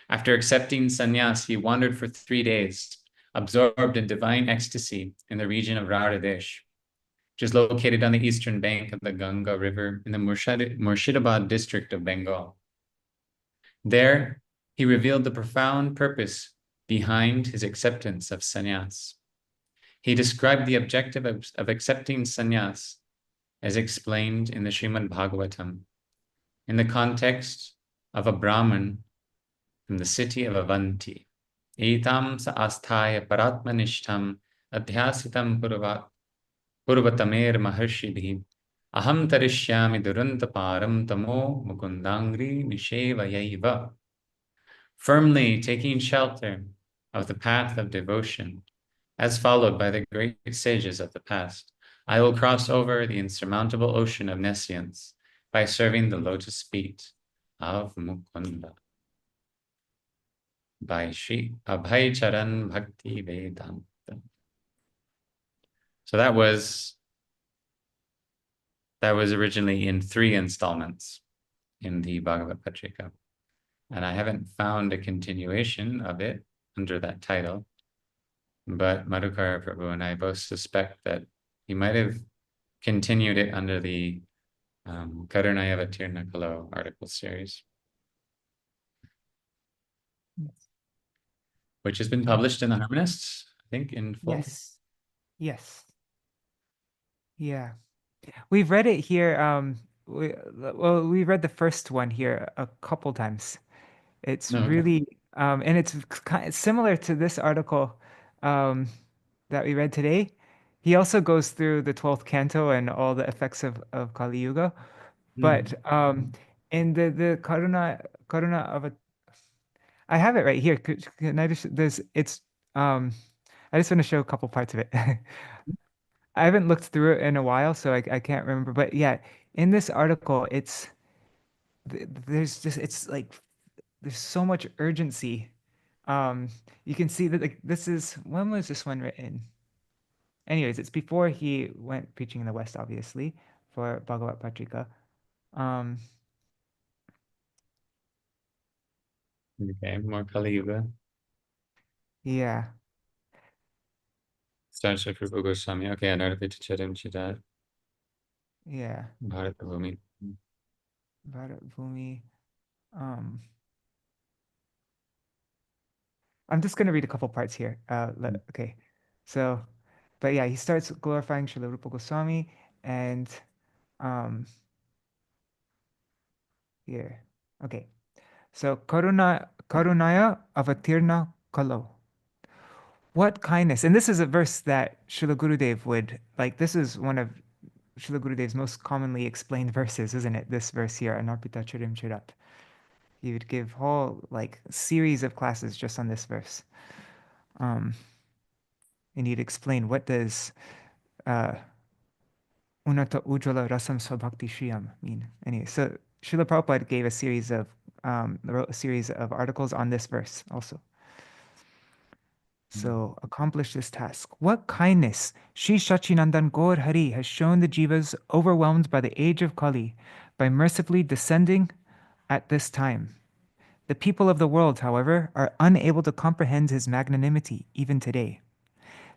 After accepting sannyas, he wandered for 3 days, absorbed in divine ecstasy in the region of Raradesh, which is located on the eastern bank of the Ganga River in the Murshidabad district of Bengal. There, he revealed the profound purpose behind his acceptance of sannyas. He described the objective of accepting sannyas as explained in the Śrīmad Bhāgavatam, in the context of a Brahmin from the city of Avanti. Etam sa asthaya paratmanishtam adhyasitam purvatamer maharshibhi aham tarishyami durantaparam tamo mukundangri nishevayaiva. Firmly taking shelter of the path of devotion, as followed by the great sages of the past, I will cross over the insurmountable ocean of nescience by serving the lotus feet of Mukunda. By Śrī Abhaya-caraṇa Bhaktivedānta. So that was originally in 3 installments in the Bhagavata Patrikā. And I haven't found a continuation of it under that title, but Madhukara Prabhu and I both suspect that he might have continued it under the Karunaya Vatirna Kalo article series, which has been published in the Harmonists, I think, in full. Yes. Yes. Yeah. We've read it here. We've read the first one here a couple times. It's Okay. really, and it's similar to this article that we read today. He also goes through the 12th canto and all the effects of Kali Yuga. But in the Karuna of a, I have it right here. Can I just, I just want to show a couple parts of it. I haven't looked through it in a while, so I can't remember. But yeah, in this article, there's just, it's like, there's so much urgency. You can see that, like, when was this one written? Anyways, it's before he went preaching in the West, obviously, for Bhagavad Patrika. Okay, more Kali Yuga. Yeah. Starts with Rupa Goswami. Okay, Anarthita Charim Chidat. Yeah. Bharata Bhumi. Bharat Bhumi. I'm just going to read a couple parts here. Okay. So, but yeah, he starts glorifying Srila Rupa Goswami, and here. Okay. So, Karunaya Avatirna Kalo. What kindness. And this is a verse that Srila Gurudev would, like, this is one of Srila Gurudev's most commonly explained verses, isn't it? This verse here, Anarpita Chirim Chirat. He would give whole, like, series of classes just on this verse. And he'd explain, what does Unata Ujjvala Rasam Svabhakti Shriyam mean? Anyway, so Srila Prabhupada gave wrote a series of articles on this verse also. So accomplish this task. What kindness Shri Shachinandan Gaur Hari has shown the jivas overwhelmed by the age of Kali by mercifully descending at this time. The people of the world, however, are unable to comprehend his magnanimity even today.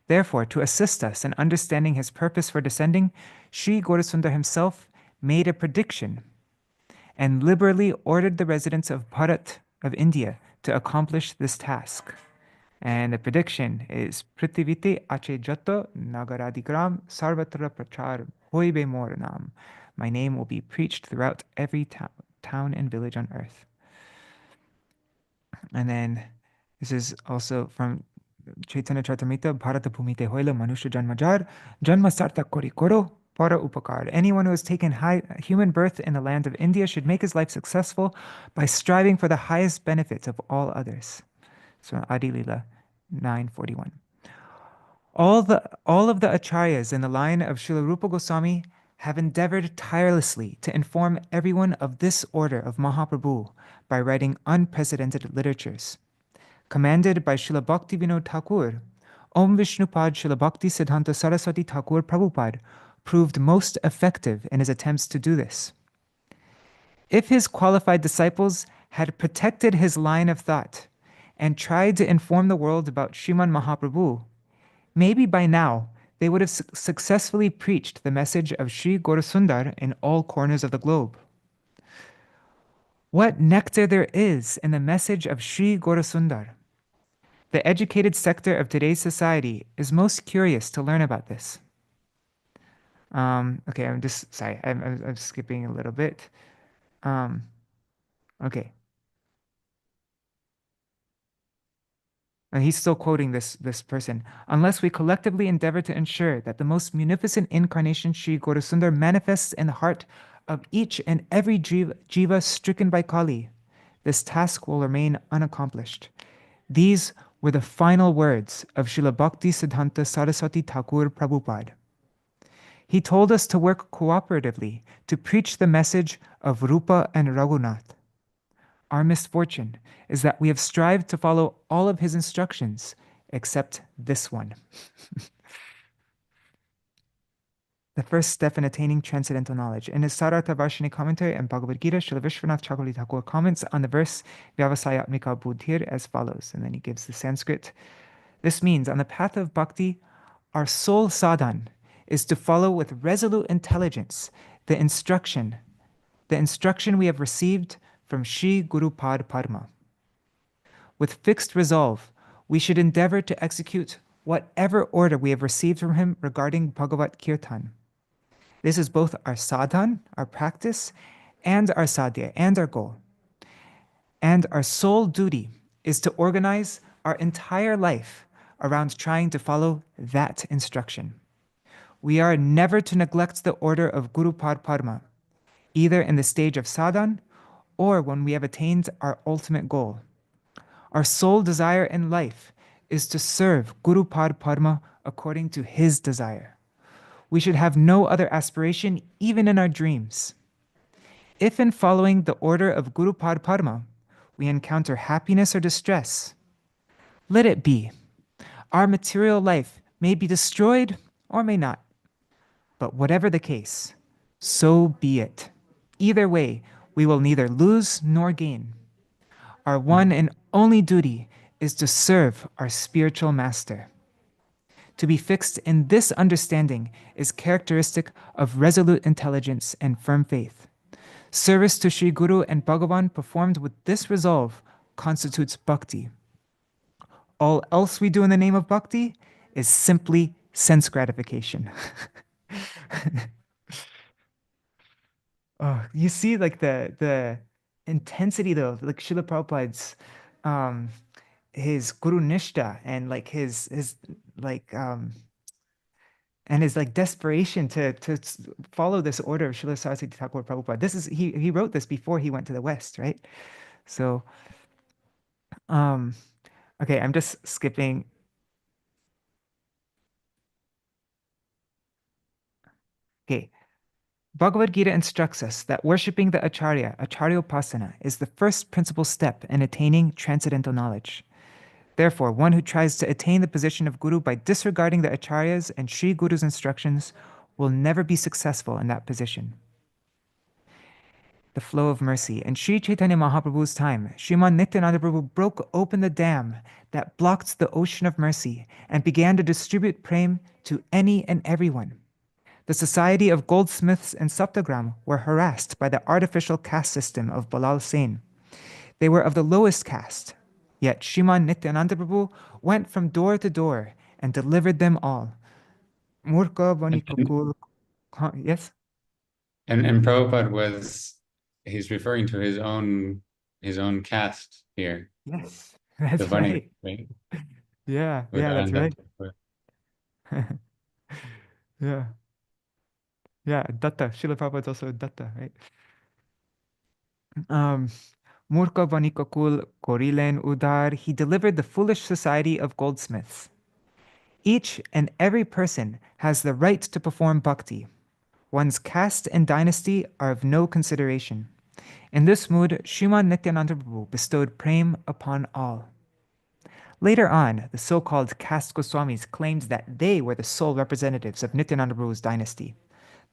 Therefore, to assist us in understanding his purpose for descending, Sri Gaurasundar himself made a prediction and liberally ordered the residents of Bharat of India to accomplish this task. And the prediction is Prithivite Ache Jato Nagaradigram Sarvatra Prachar Hoibe Moranam. My name will be preached throughout every town and village on earth. And then this is also from Chaitanya Charitamrita, Bharata Bhumite Hoila Manusha Janmajar, Janma Sarta Kori Koro, Para Upakar. Anyone who has taken human birth in the land of India should make his life successful by striving for the highest benefits of all others. So Adi Lila 941. All of the acharyas in the line of Srila Rupa Goswami have endeavored tirelessly to inform everyone of this order of Mahaprabhu by writing unprecedented literatures. Commanded by Srila Bhaktivinoda Thakur, Om Vishnupad Srila Bhakti Siddhanta Saraswati Thakur Prabhupada proved most effective in his attempts to do this. If his qualified disciples had protected his line of thought and tried to inform the world about Sriman Mahaprabhu, maybe by now they would have successfully preached the message of Sri Gaurasundar in all corners of the globe. What nectar there is in the message of Sri Gaurasundar! The educated sector of today's society is most curious to learn about this. Okay, I'm just sorry. I'm skipping a little bit. Okay. And he's still quoting this person. Unless we collectively endeavor to ensure that the most munificent incarnation Sri Gaurasundar manifests in the heart of each and every jiva stricken by Kali, this task will remain unaccomplished. These were the final words of Srila Bhaktisiddhanta Saraswati Thakur Prabhupada. He told us to work cooperatively to preach the message of Rupa and Raghunath. Our misfortune is that we have strived to follow all of his instructions except this one. The first step in attaining transcendental knowledge. In his Sarata Varshini commentary and Bhagavad Gita, Srila Vishwanath Chakravarti Thakur comments on the verse Vyavasayatmika Buddhir as follows, and then he gives the Sanskrit. This means, on the path of bhakti, our sole sadhan is to follow with resolute intelligence the instruction we have received from Sri Guru Pad Padma. With fixed resolve, we should endeavor to execute whatever order we have received from him regarding Bhagavat Kirtan. This is both our sadhan, our practice, and our sadhya, and our goal. And our sole duty is to organize our entire life around trying to follow that instruction. We are never to neglect the order of Guru Pad Padma, either in the stage of sadhan or when we have attained our ultimate goal. Our sole desire in life is to serve Guru Pad Padma according to his desire. We should have no other aspiration, even in our dreams. If in following the order of Guru Pad Padma, we encounter happiness or distress, let it be. Our material life may be destroyed or may not. But whatever the case, so be it. Either way, we will neither lose nor gain. Our one and only duty is to serve our spiritual master. To be fixed in this understanding is characteristic of resolute intelligence and firm faith. Service to Sri Guru and Bhagavan performed with this resolve constitutes bhakti. All else we do in the name of bhakti is simply sense gratification. Oh, you see, like the intensity though, like Srila Prabhupada's his Guru Nishta and like his like and his like desperation to follow this order of Srila Saraswati Thakur Prabhupada. This is he wrote this before he went to the West, right? So okay, I'm just skipping. Okay. Bhagavad Gita instructs us that worshipping the Acharya, Acharyopasana, is the first principal step in attaining transcendental knowledge. Therefore, one who tries to attain the position of Guru by disregarding the Acharyas and Sri Guru's instructions will never be successful in that position. The flow of mercy. In Sri Caitanya Mahaprabhu's time, Sriman Nityananda Prabhu broke open the dam that blocked the ocean of mercy and began to distribute prem to any and everyone. The society of goldsmiths in Saptagram were harassed by the artificial caste system of Balal Sen. They were of the lowest caste, yet Sriman Nityananda Prabhu went from door to door and delivered them all. Murka Vanikakul. Yes? And Prabhupada he's referring to his own caste here. Yes, The that's Vani, right. Yeah, that's Vedanta. right. Yeah. Yeah, Datta. Srila Prabhupada is also Datta, right? Murka Vanikakul Korilen Udar, he delivered the foolish society of goldsmiths. Each and every person has the right to perform bhakti. One's caste and dynasty are of no consideration. In this mood, Sriman Nityananda Prabhu bestowed prem upon all. Later on, the so-called caste Goswamis claimed that they were the sole representatives of Nityananda Prabhu's dynasty,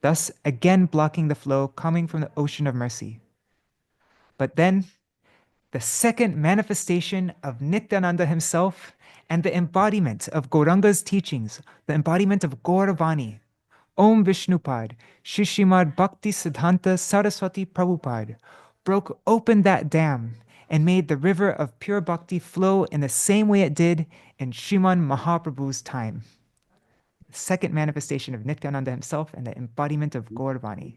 thus again blocking the flow coming from the ocean of mercy. But then, the second manifestation of Nityananda himself and the embodiment of Gauranga's teachings, the embodiment of Gauravani, Om Vishnupad, Shishimad Bhakti Siddhanta Saraswati Prabhupada, broke open that dam and made the river of pure bhakti flow in the same way it did in Sriman Mahaprabhu's time. The second manifestation of Nityananda himself and the embodiment of Gauravani.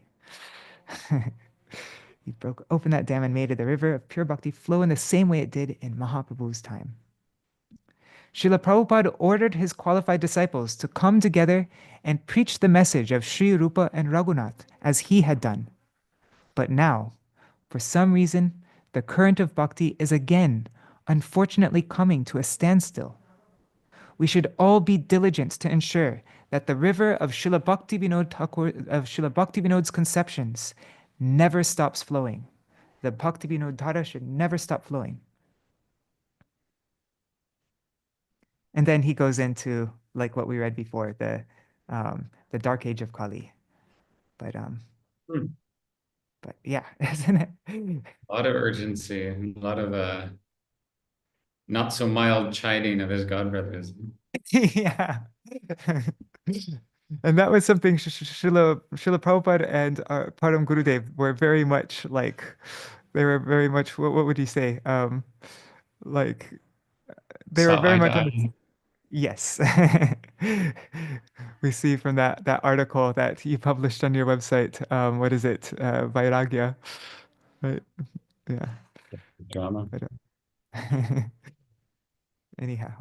He broke open that dam and made the river of pure bhakti flow in the same way it did in Mahaprabhu's time. Srila Prabhupada ordered his qualified disciples to come together and preach the message of Sri Rupa and Raghunath as he had done. But now, for some reason, the current of bhakti is again, unfortunately, coming to a standstill. We should all be diligent to ensure that the river of Srila Bhaktivinod's conceptions never stops flowing. The Bhaktivinod Dhara should never stop flowing. And then he goes into, like what we read before, the dark age of Kali. But yeah, isn't it? A lot of urgency, a lot of not so mild chiding of his godbrothers. Yeah. And that was something Srila Prabhupada and Param Gurudev were very much like, they were very much, what would you say? Like, they were Saw very eye to much on the, eye. yes. We see from that article that you published on your website, what is it? Vairagya, right? Yeah. Drama. But, anyhow,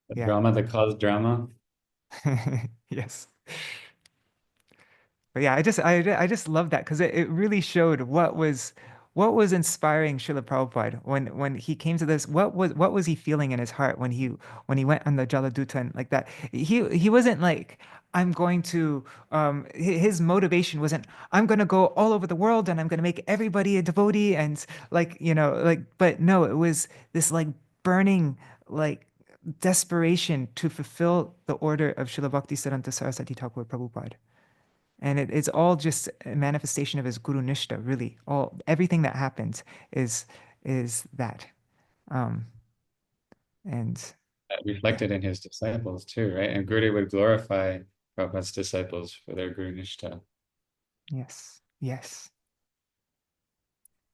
The yeah. drama that caused drama. Yes. But yeah, I just love that because it really showed what was inspiring Srila Prabhupada when he came to this. What was he feeling in his heart when he went on the Jaladuta and like that? He wasn't like, I'm going to his motivation wasn't, I'm going to go all over the world and I'm going to make everybody a devotee and like, like, but no, it was this like burning like desperation to fulfill the order of Srila Bhaktisiddhanta Saraswati Thakur Prabhupada. And it's all just a manifestation of his Guru Nishta, really. Everything that happens is that. And That reflected in his disciples too, right? And Gurudev would glorify Prabhupada's disciples for their Guru Nishta. yes, yes.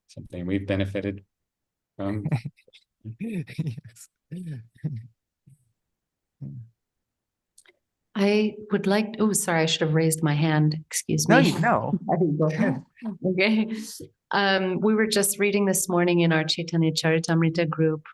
Something we've benefited from. Yes. I would like, oh, sorry, I should have raised my hand. Excuse No, me. no. Okay. We were just reading this morning in our Caitanya Charitamrita group,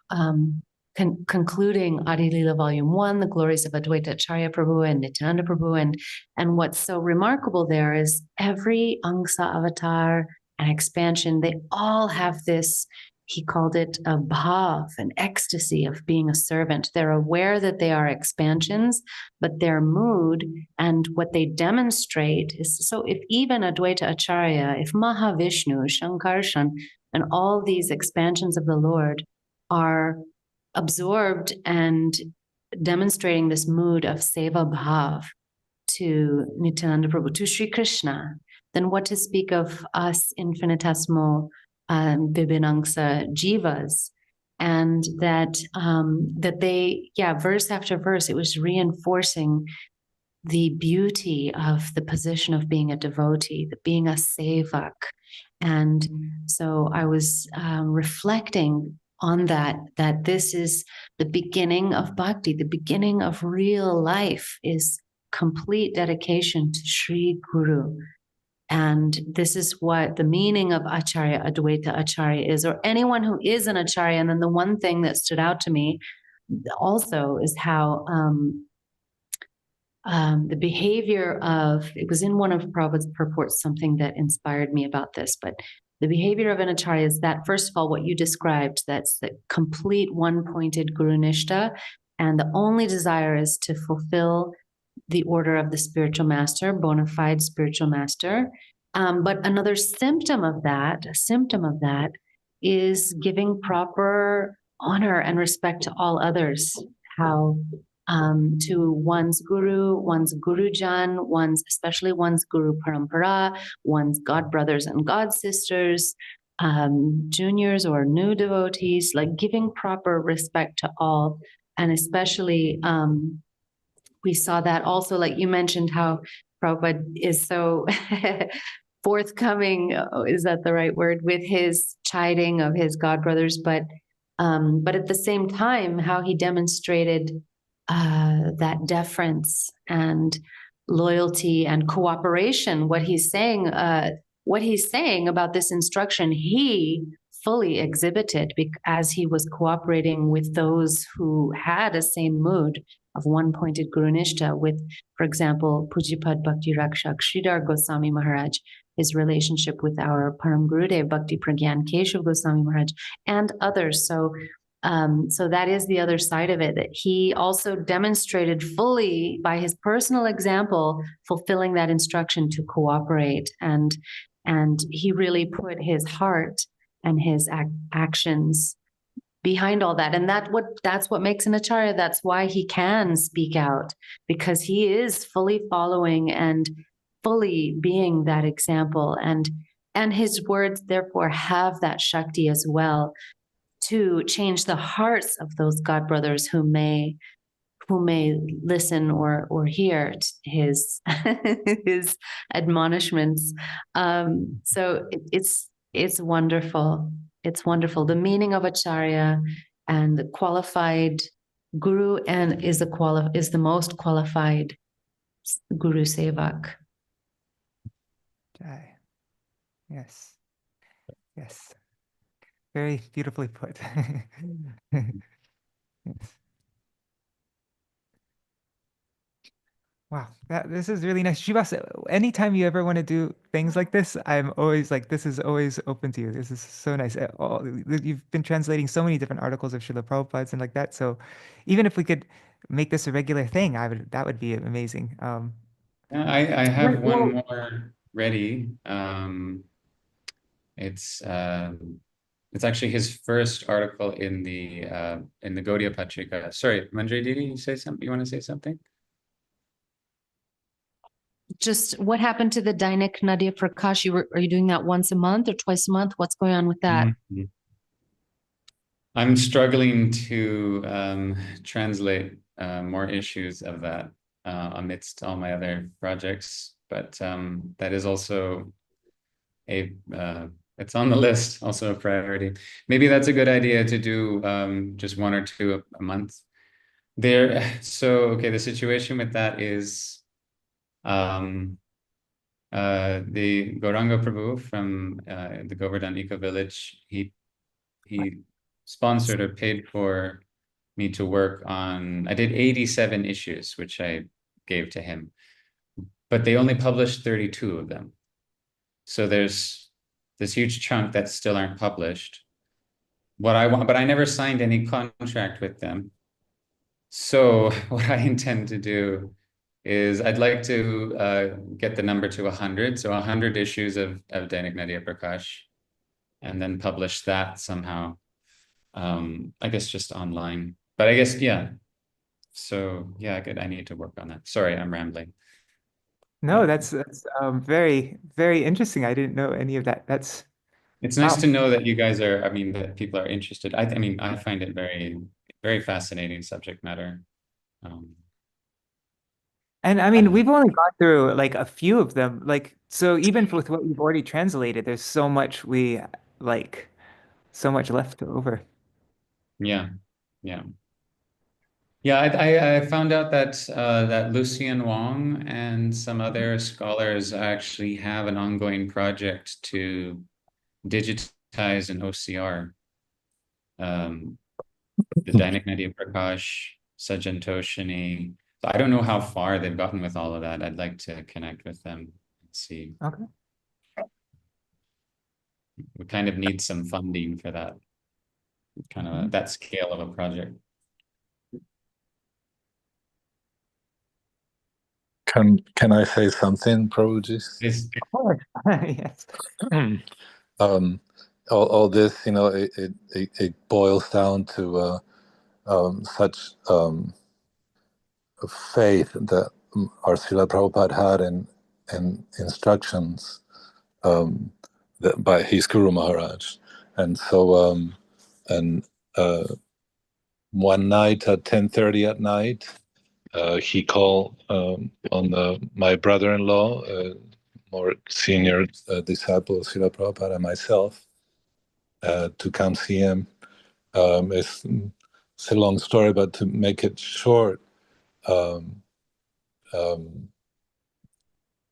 concluding Adi Lila Volume 1, the glories of Advaita Acharya Prabhu and Nityananda Prabhu. And what's so remarkable there is every Angsa avatar and expansion, they all have this, he called it a bhav, an ecstasy of being a servant. They're aware that they are expansions, but their mood and what they demonstrate is, so if even Advaita Acharya, if Mahavishnu, Saṅkīrtana, and all these expansions of the Lord are absorbed and demonstrating this mood of seva bhav to Nityananda Prabhu, to Sri Kṛṣṇa, then what to speak of us infinitesimal Vibhinangsa jivas, and that they, verse after verse, it was reinforcing the beauty of the position of being a devotee, the being a sevak. And so I was reflecting on that this is the beginning of bhakti, the beginning of real life is complete dedication to Sri Guru. And this is what the meaning of Acharya, Advaita Acharya is, or anyone who is an Acharya. And then the one thing that stood out to me also is how the behavior of, it was in one of Prabhupada's purports, something that inspired me about this, but the behavior of an Acharya is that, first of all, what you described, that's the complete one-pointed Guru Nishta, and the only desire is to fulfill the order of the spiritual master, bona fide spiritual master. But another symptom of that is giving proper honor and respect to all others. How to one's guru, one's gurujan, especially one's guru parampara, one's god brothers and god sisters, juniors or new devotees, like giving proper respect to all, and especially we saw that also, like you mentioned, how Prabhupada is so forthcoming, is that the right word, with his chiding of his godbrothers, but at the same time, how he demonstrated that deference and loyalty and cooperation. What he's saying about this instruction, he fully exhibited as he was cooperating with those who had a same mood of one-pointed Guru Nishta with, for example, Pujipad Bhakti Rakshak Sridhar Goswami Maharaj, his relationship with our Param Gurudev Bhakti Pragyan Keshav Goswami Maharaj, and others. So that is the other side of it, that he also demonstrated fully by his personal example, fulfilling that instruction to cooperate. And he really put his heart and his actions behind all that. And that's what makes an acharya. That's why he can speak out, because he is fully following and fully being that example. And his words therefore have that Shakti as well, to change the hearts of those God brothers who may listen or hear his his admonishments. So it's wonderful. It's wonderful. The meaning of acharya and the qualified guru, and is the most qualified guru sevak. Jai. Yes. Yes. Very beautifully put. Yes. Wow, this is really nice. Shivasa, anytime you ever want to do things like this, I'm always like, this is always open to you. This is so nice. You've been translating so many different articles of Srila Prabhupada's and like that. So even if we could make this a regular thing, that would be amazing. Yeah, I have one more ready. It's actually his first article in the Gaudiya Patrikā. Sorry, Manjari, did you say something? You want to say something? Just what happened to the Dainik Nadia Prakash? Are you doing that once a month or twice a month? What's going on with that? Mm-hmm. I'm struggling to translate more issues of that amidst all my other projects, but that is also it's on the list, also a priority. Maybe that's a good idea to do just one or two a month. So okay, the situation with that is the Gauranga Prabhu from the Govardhan Eco Village, he sponsored or paid for me to work on, I did 87 issues, which I gave to him, but they only published 32 of them. So there's this huge chunk that still aren't published. What I want, but I never signed any contract with them. So what I intend to do is I'd like to get the number to 100. So 100 issues of Dainik Nadia Prakash, and then publish that somehow. I guess just online, but I guess, yeah. So yeah, good. I need to work on that. Sorry, I'm rambling. No, that's very, very interesting. I didn't know any of that. It's nice to know that you guys are, I mean, that people are interested. I mean, I find it very, very fascinating subject matter. And I mean, we've only gone through like a few of them. Like, so even with what we've already translated, there's so much so much left over. Yeah, yeah. Yeah, I found out that that Lucien Wong and some other scholars actually have an ongoing project to digitize an OCR. The Dainik Nadia Prakash, Sajantoshini. So I don't know how far they've gotten with all of that. I'd like to connect with them and see. Okay. We kind of need some funding for that, kind of that scale of a project. Can I say something, Prabhuji? Yes. Yes. All this, you know, it boils down to such faith that our Srila Prabhupada had in instructions by his Guru Maharaj. And so, one night at 10:30 at night, he called on my brother-in-law, more senior disciple of Srila Prabhupada, and myself, to come see him. It's a long story, but to make it short,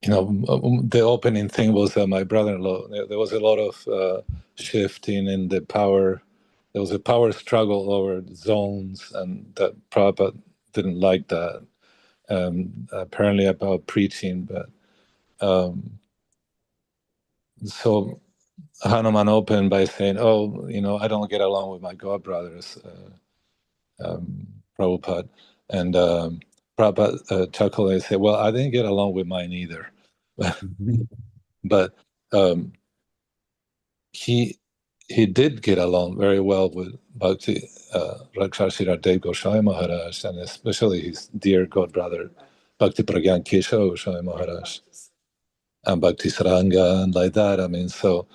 the opening thing was my brother-in-law. There was a lot of shifting in the power. There was a power struggle over zones, and that Prabhupada didn't like that. Apparently about preaching, but so Hanuman opened by saying, "Oh, I don't get along with my godbrothers, Prabhupada," and Prabhupada chuckled and said, "Well, I didn't get along with mine either," but he did get along very well with Bhakti Rakshashira Dev Goswami Maharaj, and especially his dear godbrother Bhakti Pragyan Keshav Goswami Maharaj, and Bhakti Saranga, and like that. I mean, so,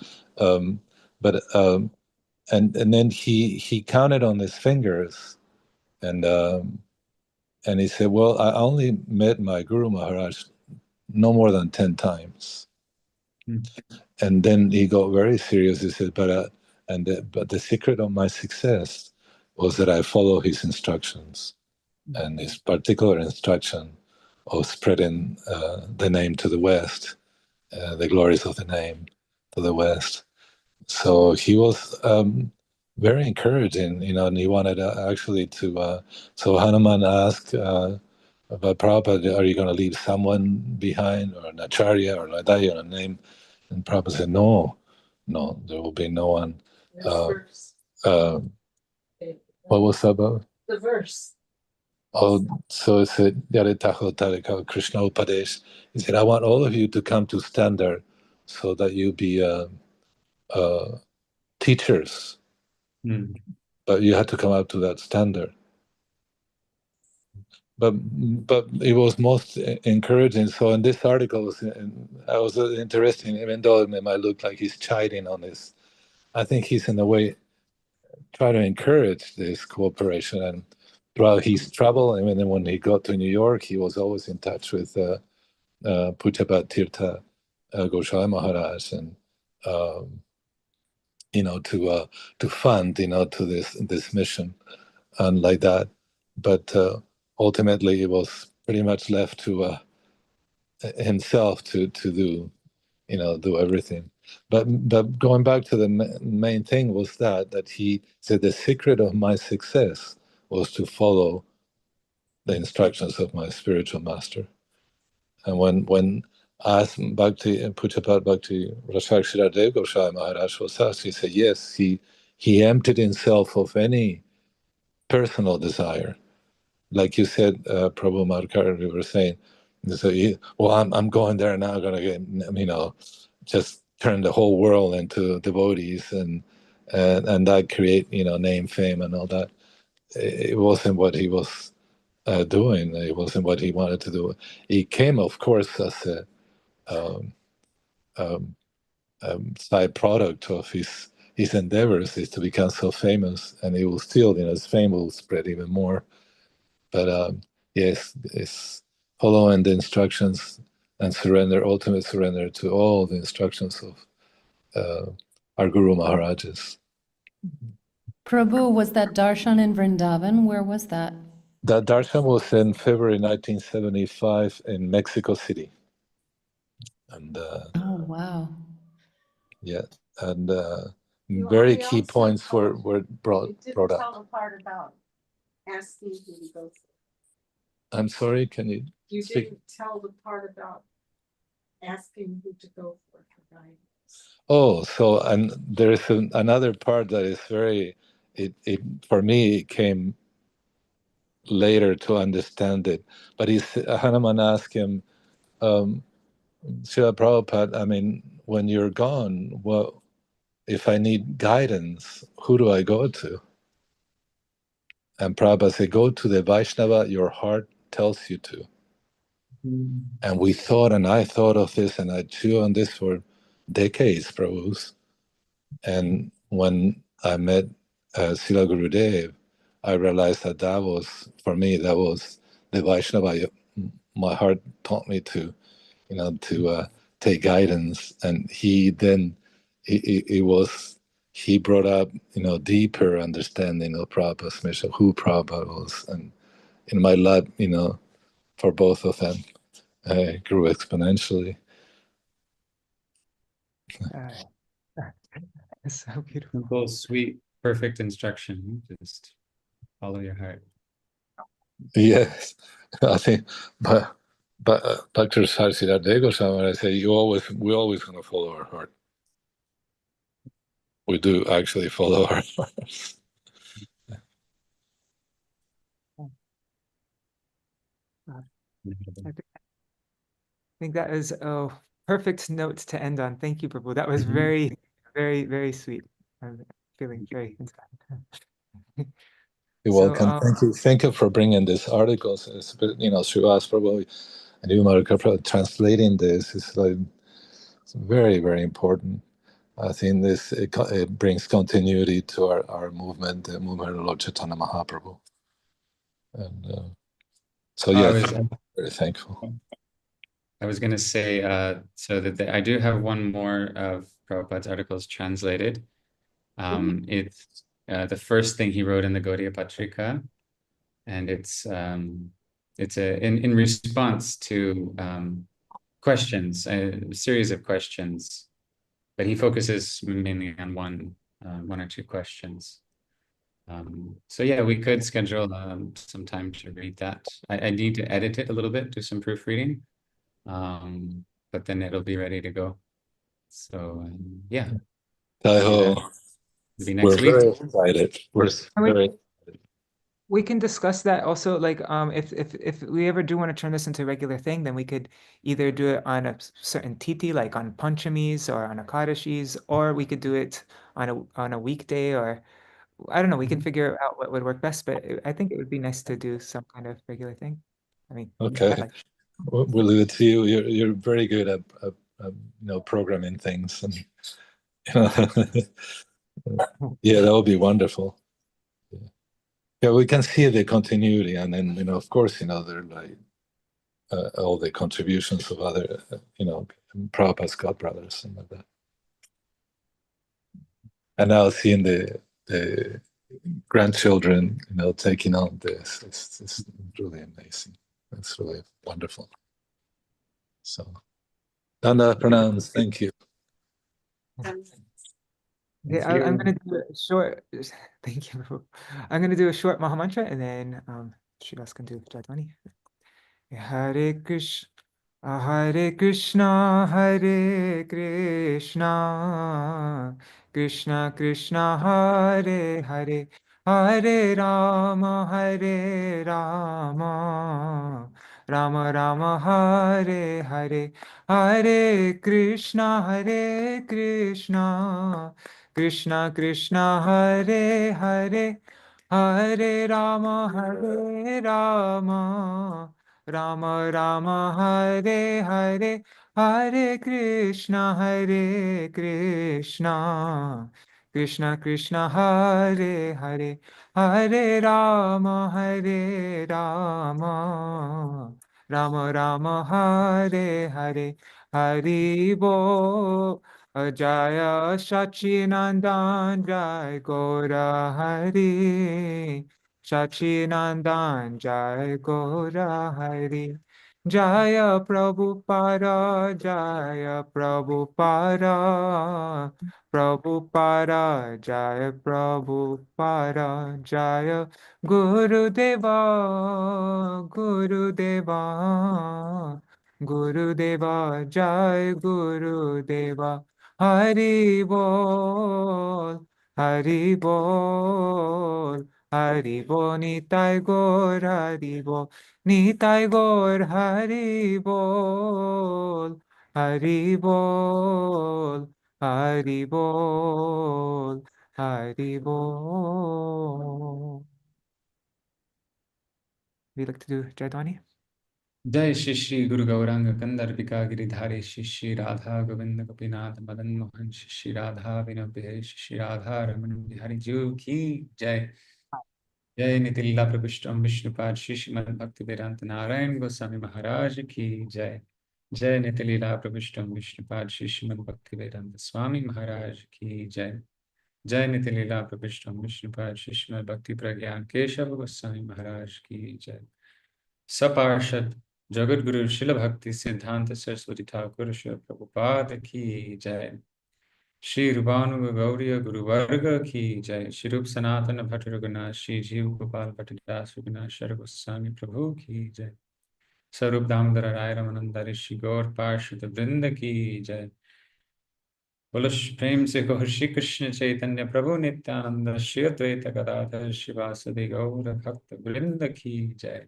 but and then he counted on his fingers, and he said, "Well, I only met my Guru Maharaj no more than 10 times." And then he got very serious. He said, but the secret of my success was that I follow his instructions, and his particular instruction of spreading the name to the West, the glories of the name to the West. So he was very encouraging, and he wanted actually to. So Hanuman asked about Prabhupada, "Are you going to leave someone behind, or an acharya, or like that, name?" And Prabhupada said, no, there will be no one. What was that about? The verse. Oh, so it said, Kṛṣṇa Upadesh. He said, I want all of you to come to standard so that you be teachers. But you had to come up to that standard. But it was most encouraging. So in this article, I was interesting, even though it might look like he's chiding on this. I think he's in a way trying to encourage this cooperation. And throughout his travel, I mean, when he got to New York, he was always in touch with Pujabhat Tirtha Goswami Maharaj, and to fund to this mission and like that. But ultimately, it was pretty much left to himself to do do everything. But going back to the main thing was that he said the secret of my success was to follow the instructions of my spiritual master. And when asked Pujabhat Bhakti Rakshashira Dev Goswami Maharaj was asked, he said yes, he emptied himself of any personal desire. Like you said, Prabhu Markar, you were saying, so I'm going there now, going to get, just turn the whole world into devotees, and that create, name, fame, and all that. It wasn't what he was doing. It wasn't what he wanted to do. He came, of course, as a side product of his endeavors is to become so famous, and he will still, his fame will spread even more. But yes, it's following the instructions and ultimate surrender to all the instructions of our Guru Maharajas. Prabhu, was that darshan in Vrindavan? Where was that? That darshan was in February 1975 in Mexico City. And oh, wow. Yeah, and very key points were brought up. Tell the part about asking who to go for. I'm sorry, can you speak? Didn't tell the part about asking who to go for guidance. Oh, so and there is another part that is very, it for me, it came later to understand it. But Hanuman asked him, Srila Prabhupada, I mean, when you're gone, well, if I need guidance, who do I go to? And Prabhupada said, go to the Vaishnava your heart tells you to. And we thought, and I thought of this, and I chewed on this for decades, Prabhus. And when I met Srila Gurudev, I realized that was, for me, that was the Vaishnava. My heart taught me to, to take guidance. And he then, he brought up, deeper understanding of Prabhupada's mission, who Prabhupada was. And in my love, for both of them, grew exponentially. It's so beautiful. Simple, sweet, perfect instruction. Just follow your heart. Yes, I think, but Dr. Sarsiddhartha Goswami, I say, we're always going to follow our heart. We do actually follow our hearts. I think that is a perfect note to end on. Thank you, Prabhu. That was very, very, very sweet. I'm feeling very inspired. You're So, welcome. Thank you for bringing this article. Srivas Prabhu and you, Mahāprabhu, translating this is like it's very, very important. I think it brings continuity to our movement, the movement of Lord Chaitanya Mahaprabhu. And so, yes, I'm very thankful. I was going to say, so that I do have one more of Prabhupada's articles translated. It's the first thing he wrote in the Gaudiya Patrikā, and it's in response to questions, a series of questions, but he focuses mainly on one or two questions. So yeah, we could schedule some time to read that. I need to edit it a little bit, do some proofreading. But then it'll be ready to go. So yeah, it'll be next week. We're very excited. We can discuss that also. Like, if we ever do want to turn this into a regular thing, then we could either do it on a certain titi, like on Panchamis or on Akadashis, or we could do it on a weekday, or I don't know. We can figure out what would work best. But I think it would be nice to do some kind of regular thing. I mean, Okay. We'll leave it to you. You're very good at programming things, and yeah, that would be wonderful. Yeah, we can see the continuity, and then of course, there are like all the contributions of other, Prabhupada's godbrothers and like that. And now seeing the grandchildren, taking on this, it's really amazing. It's really wonderful. So, Danda pranams, thank you. Yeah, I'm going to do a short, thank you. I'm going to do a short Mahamantra, and then Srivas can do Jadwani. Hare Krishna, Hare Krishna, Hare Krishna, Krishna Krishna, Hare Hare, Hare Rama, Hare Rama, Rama Rama, Hare Hare, Hare Krishna, Hare Krishna, Krishna Krishna, Hare Hare, Hare Rama, Hare Rama, Rama Rama, Hare Hare, Hare Krishna, Krishna Krishna, Hare Hare, Hare Rama, Rama Rama, Hare Hare, Hari Bo. Jaya Sachinandan, Jai Gora Hari, Sachinandan, Jai Gora Hari, Jaya Prabhupada, Jaya Prabhupada, Prabhupada, Jaya Prabhupada, Jaya Gurudeva, Gurudeva, Gurudeva, Jai Gurudeva. Hari Bol, Hari Bol, Hari Bol, Nitai Gaur, Hari Bol, Nitai Gaur, Hari Bol, Hari Bol, Hari Bol, Hari Bol. Would you like to do Jadwani? Jai Shri Guru Gauranga Kandarpika Giridhari Shri Radha Govinda Gopinath Madan Mohan Shri Radha Vinabhe Shri Radha Raman Bihari Ju Ki Jai. Jai Nitila Prabhushtam Vishnupad Shri Srimad Bhaktivedānta Narayan Goswami Maharaj Ki Jai. Jai Nitila Prabhushtam Vishnupad Shri Srimad Bhaktivedānta Swami Maharaj Ki Jai. Jai Nitila Prabhushtam Vishnupad Shri Srimad Bhakti Pragyan Keshava Goswami Maharaj Ki Jai. Saparshad Jagat Guru Śrīla Bhakti Siddhanta Saraswati Thakur Śrīla Prabhupāda Ki Jai. Śrī Gauriya Guru Varga ki jai. Śrī Rup Sanatana Bhattaragana, Śrī Jiv Gopal Bhattadasugana, Śrī Svāmī Prabhu ki jai. Sarup Damodara Rai Ramanandari Śrī Gaur Parshada Vrinda ki jai. Bolo Prem se Gaur Shri Kṛṣṇa Caitanya Prabhu Nityananda Shri Advaita Gadadhar Shivasadi Gaura Bhakta Vrinda ki jai.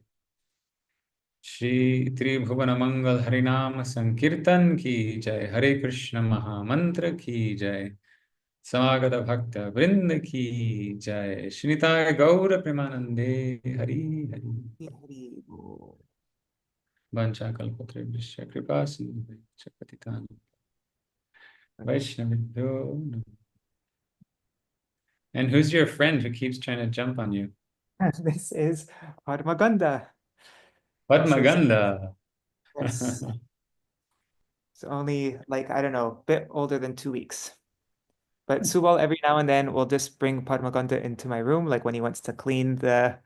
Shri Tribhuvana Mangal Harinama Saṅkīrtana ki jai. Hare Krishna Maha Mantra ki jai. Samagata Bhakta Vrinda ki jai. Shrinitaya Gaura Premanande Hari Hari. Vancha Kalpatrebhishya Kripa Sindhuveccha Patitānaṁ Vaishnavibhyo Namo. And who's your friend who keeps trying to jump on you? This is Padmaganda. Padmaganda. Yes. It's only like, I don't know, a bit older than 2 weeks. But Subal every now and then will just bring Padmaganda into my room, like when he wants to clean the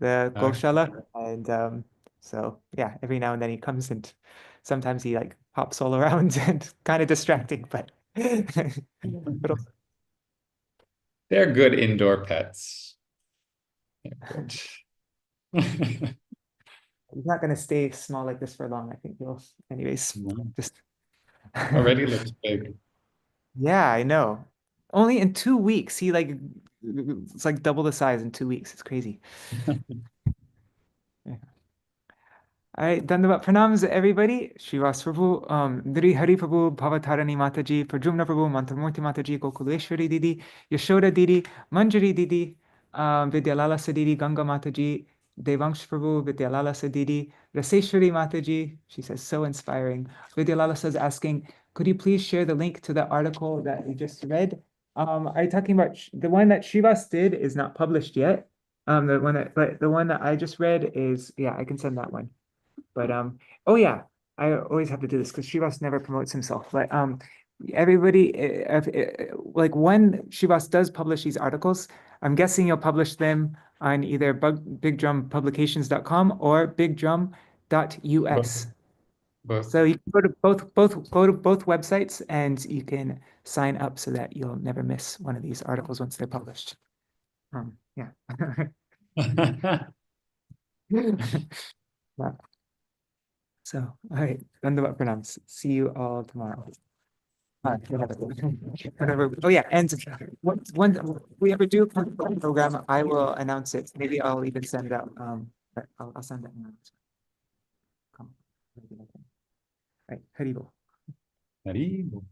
Goshala. And so yeah, every now and then he comes and sometimes he like hops all around and kind of distracting, but also, They're good indoor pets. They're good. he's not gonna stay small like this for long. I think he'll anyways just Already looks big. Yeah, I know. Only in 2 weeks, he like it's like double the size in 2 weeks. It's crazy. Yeah. All right, Dandavat Pranams, everybody. Srivas Prabhu, Nri Hari Prabhu, Bhavatarani Mataji, Prajumna Prabhu, Mantramurti Mataji, Gokuleshwari Didi, Yashoda Didi, Manjari Didi, Vidyalala Sadidi, Ganga Mataji, Devangsh Prabhu, Vidyalala Sadidi, Raseshwari Mataji. She says, so inspiring. Vidyalala says, asking, could you please share the link to the article that you just read? Are you talking about the one that Srivas did is not published yet? But the one that I just read is, yeah, I can send that one. But oh yeah, I always have to do this because Srivas never promotes himself. But everybody, like when Srivas does publish these articles, I'm guessing you'll publish them on either bigdrumpublications.com or bigdrum.us. Both. So you can go to both websites and you can sign up so that you'll never miss one of these articles once they're published. Yeah. Yeah. So, all right, Dandavat Pranams. See you all tomorrow. Whatever. Oh yeah, and when we ever do a program, I will announce it. Maybe I'll even send out. But I'll send that now. Come. All right, Haribol. Haribol.